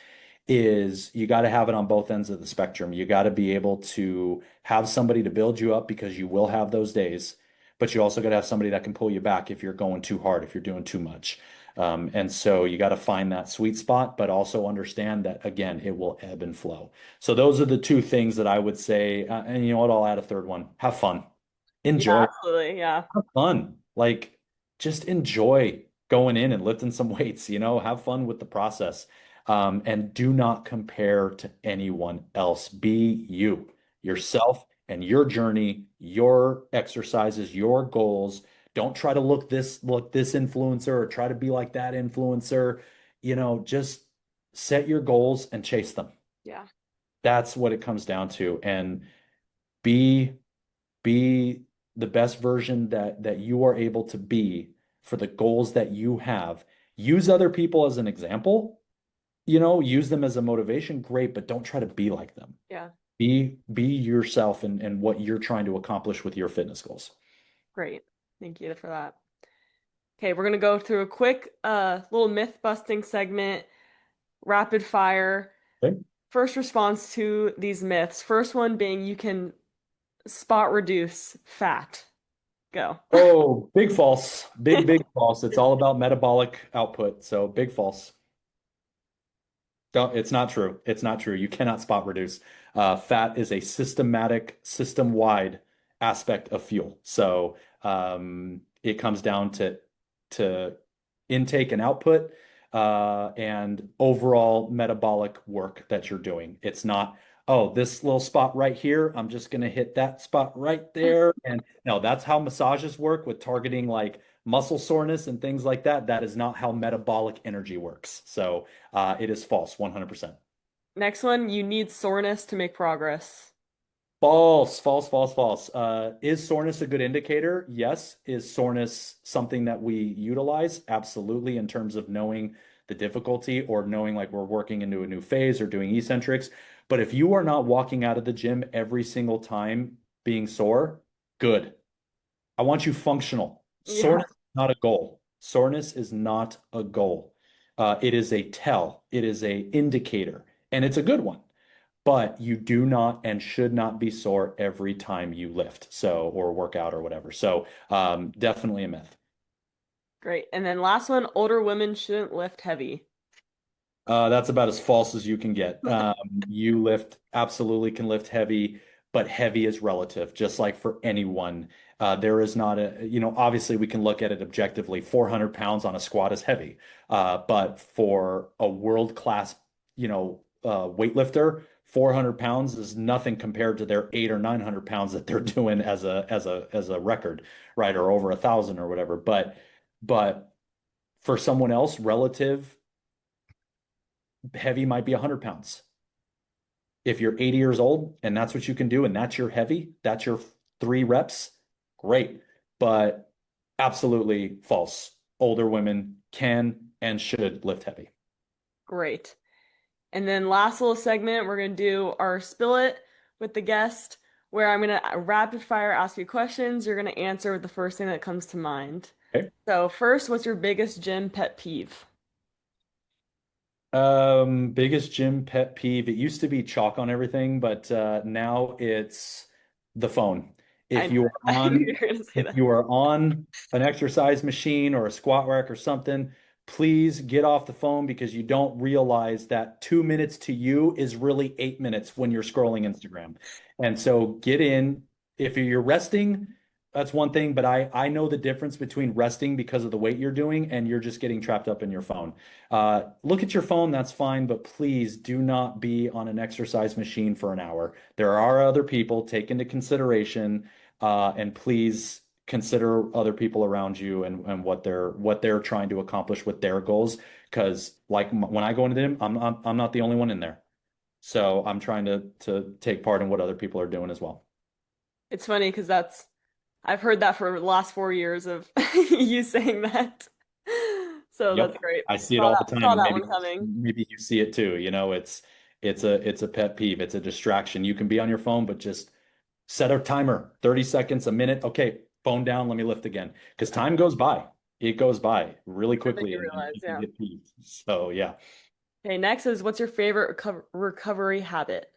is you got to have it on both ends of the spectrum. You got to be able to have somebody to build you up because you will have those days, but you also got to have somebody that can pull you back if you're going too hard, if you're doing too much. And so you got to find that sweet spot, but also understand that again, it will ebb and flow. So those are the two things that I would say. And you know what? I'll add a third one. Have fun. Yeah, Enjoy. absolutely. Yeah. Have fun. Like just enjoy going in and lifting some weights, have fun with the process. And do not compare to anyone else. Be you, yourself, and your journey, your exercises, your goals. Don't try to look this influencer or try to be like that influencer. Just set your goals and chase them. Yeah. That's what it comes down to. And be be the best version that you are able to be for the goals that you have. Use other people as an example, use them as a motivation, great, but don't try to be like them. Yeah. Be yourself and what you're trying to accomplish with your fitness goals. Great. Thank you for that. Okay, we're gonna go through a quick little myth busting segment, rapid fire. Okay. First response to these myths. First one being you can spot reduce fat. Go. Oh, big false. Big false. It's all about metabolic output. So big false. Don't, it's not true. It's not true. You cannot spot reduce. Fat is a systematic, system-wide aspect of fuel. So it comes down to intake and output and overall metabolic work that you're doing. It's not, oh, this little spot right here, I'm just going to hit that spot right there. And no, that's how massages work with targeting like muscle soreness and things like that. That is not how metabolic energy works. So it is false, 100%. Next one, you need soreness to make progress. False, false, false, false. Is soreness a good indicator? Yes. Is soreness something that we utilize? Absolutely, in terms of knowing the difficulty or knowing like we're working into a new phase or doing eccentrics. But if you are not walking out of the gym every single time being sore, good. I want you functional. Yeah, Soreness is not a goal. Soreness is not a goal. It is a tell. It is a indicator, and it's a good one. But you do not and should not be sore every time you lift, so or work out or whatever. So definitely a myth. great. And then last one, older women shouldn't lift heavy. That's about as false as you can get. You lift, absolutely can lift heavy, but heavy is relative, just like for anyone. There is not a, obviously we can look at it objectively. 400 pounds on a squat is heavy. But for a world-class, weightlifter, 400 pounds is nothing compared to their 800 or 900 pounds that they're doing as a record, right? Or over 1,000 or whatever. But for someone else, relative heavy might be 100 pounds. If you're 80 years old and that's what you can do and that's your heavy, that's your 3 reps, great. But absolutely false. Older women can and should lift heavy. Great. And then last little segment, we're gonna do our spill it with the guest, where I'm gonna rapid fire ask you questions. You're gonna answer with the first thing that comes to mind. Okay. So first, what's your biggest gym pet peeve? Biggest gym pet peeve. It used to be chalk on everything, but now it's the phone. I If knew you it. are I knew on, you were gonna say if that. you are on an exercise machine or a squat rack or something, please get off the phone because you don't realize that 2 minutes to you is really 8 minutes when you're scrolling Instagram. And so get in. If you're resting, that's one thing, but I know the difference between resting because of the weight you're doing and you're just getting trapped up in your phone. Look at your phone, that's fine, but please do not be on an exercise machine for an hour. There are other people, take into consideration, and please consider other people around you and what they're trying to accomplish with their goals. Because like when I go into them, I'm not the only one in there. So I'm trying to take part in what other people are doing as well. It's funny because I've heard that for the last 4 years of you saying that. So that's Yep. great. I see it Saw all the that, time, saw and that maybe one coming. maybe you see it too. It's a pet peeve. It's a distraction. You can be on your phone, but just set a timer, 30 seconds, a minute. Okay, phone down, let me lift again. Because time goes by. It goes by really I think quickly you and realize, you can yeah. get peeved. So yeah. Okay, next is what's your favorite recovery habit?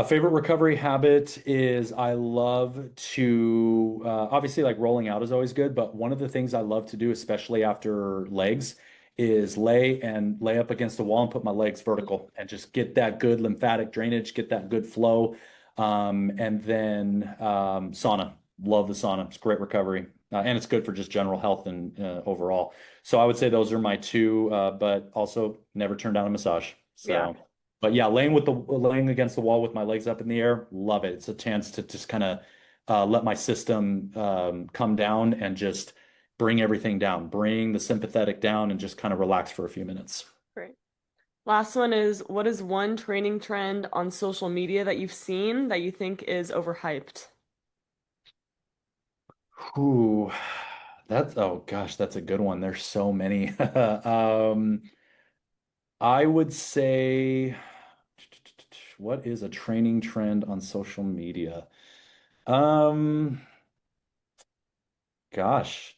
Favorite recovery habit is I love to obviously like rolling out is always good, but one of the things I love to do, especially after legs, is lay up against the wall and put my legs vertical and just get that good lymphatic drainage, get that good flow. And then sauna. Love the sauna. It's great recovery. And it's good for just general health and overall. So I would say those are my two, but also never turn down a massage. Yeah. So. But yeah, laying against the wall with my legs up in the air, love it. It's a chance to just kind of let my system come down and just bring everything down, bring the sympathetic down, and just kind of relax for a few minutes. Great. Last one is what is one training trend on social media that you've seen that you think is overhyped? Ooh, oh gosh, that's a good one. There's so many. I would say, what is a training trend on social media? Um, Gosh,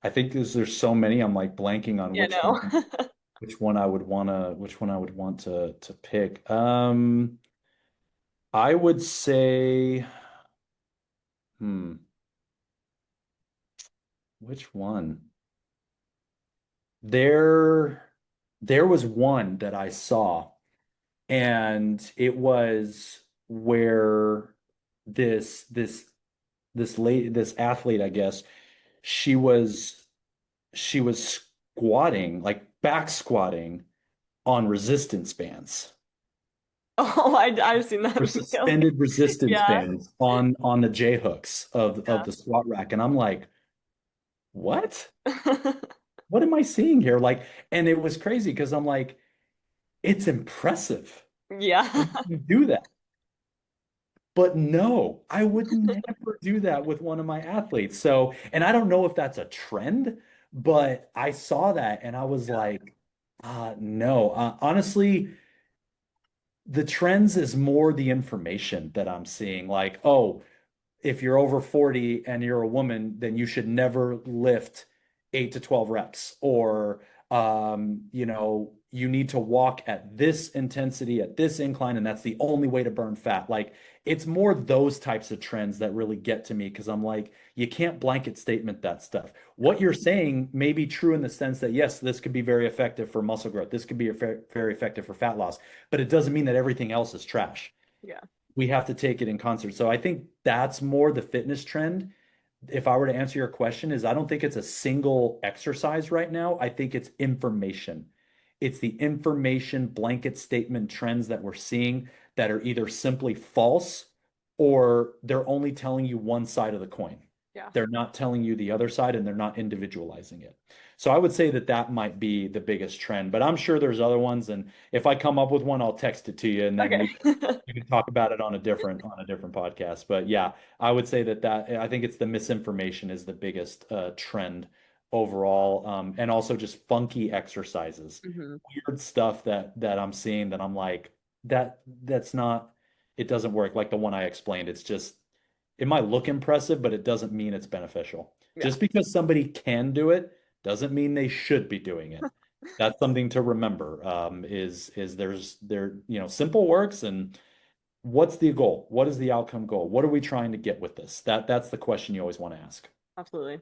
I think there's so many. I'm like blanking on Yeah, no. which one I would want to pick. I would say, hmm, which one? There, there was one that I saw, and it was where this this this athlete, I guess, she was she was squatting, like back squatting on resistance bands. Oh, I've seen that For video. suspended resistance Yeah. bands on the J hooks of Yeah. the squat rack, and I'm like, what? What am I seeing here? Like, and it was crazy because I'm like, it's impressive Yeah. when you do that. But no, I would never do that with one of my athletes. So, and I don't know if that's a trend, but I saw that and I was like, no. Honestly, the trends is more the information that I'm seeing. Like, oh, if you're over 40 and you're a woman, then you should never lift 8 to 12 reps. Or, you need to walk at this intensity, at this incline, and that's the only way to burn fat. Like, it's more those types of trends that really get to me because I'm like, you can't blanket statement that stuff. What you're saying may be true in the sense that, yes, this could be very effective for muscle growth. This could be very effective for fat loss, but it doesn't mean that everything else is trash. Yeah. We have to take it in concert. So I think that's more the fitness trend. If I were to answer your question, is I don't think it's a single exercise right now. I think it's information. It's the information blanket statement trends that we're seeing that are either simply false or they're only telling you one side of the coin. Yeah. They're not telling you the other side and they're not individualizing it. So I would say that that might be the biggest trend, but I'm sure there's other ones. And if I come up with one, I'll text it to you and then Okay. we can talk about it on a different podcast. But yeah, I would say that I think it's the misinformation is the biggest trend overall, and also just funky exercises, Hmm. weird stuff that I'm seeing that I'm like that's not it doesn't work like the one I explained. It's just it might look impressive, but it doesn't mean it's beneficial. Yeah. Just because somebody can do it doesn't mean they should be doing it. That's something to remember. Is simple works and what's the goal? What is the outcome goal? What are we trying to get with this? That's the question you always want to ask. Absolutely.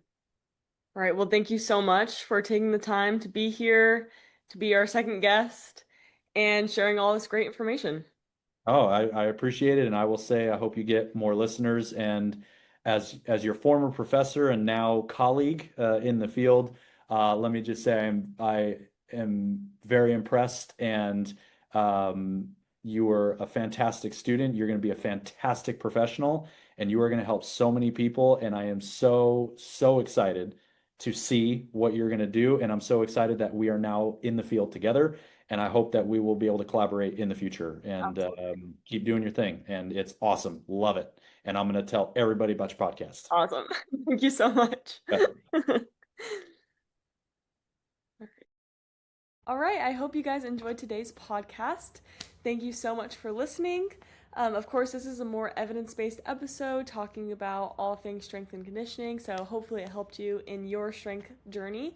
All right. Well, thank you so much for taking the time to be here, to be our second guest, and sharing all this great information. Oh, I appreciate it, and I will say I hope you get more listeners. And as your former professor and now colleague in the field, let me just say I am very impressed, and you are a fantastic student. You're going to be a fantastic professional, and you are going to help so many people. And I am so excited to see what you're going to do, and I'm so excited that we are now in the field together and I hope that we will be able to collaborate in the future and Absolutely. keep doing your thing. And it's awesome. Love it. And I'm going to tell everybody about your podcast. Awesome. Thank you so much. All right, I hope you guys enjoyed today's podcast. Thank you so much for listening. Of course, this is a more evidence-based episode talking about all things strength and conditioning, so hopefully it helped you in your strength journey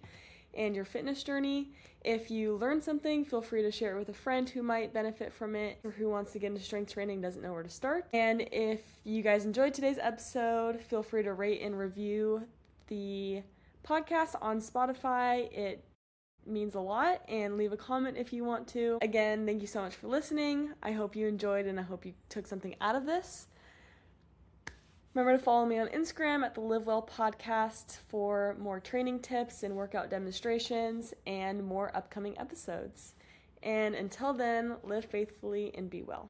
and your fitness journey. If you learned something, feel free to share it with a friend who might benefit from it or who wants to get into strength training, doesn't know where to start. And if you guys enjoyed today's episode, feel free to rate and review the podcast on Spotify. It means a lot, and leave a comment if you want to. Again, thank you so much for listening. I hope you enjoyed and I hope you took something out of this. Remember to follow me on Instagram at the Live Well Podcast for more training tips and workout demonstrations and more upcoming episodes. And until then, live faithfully and be well.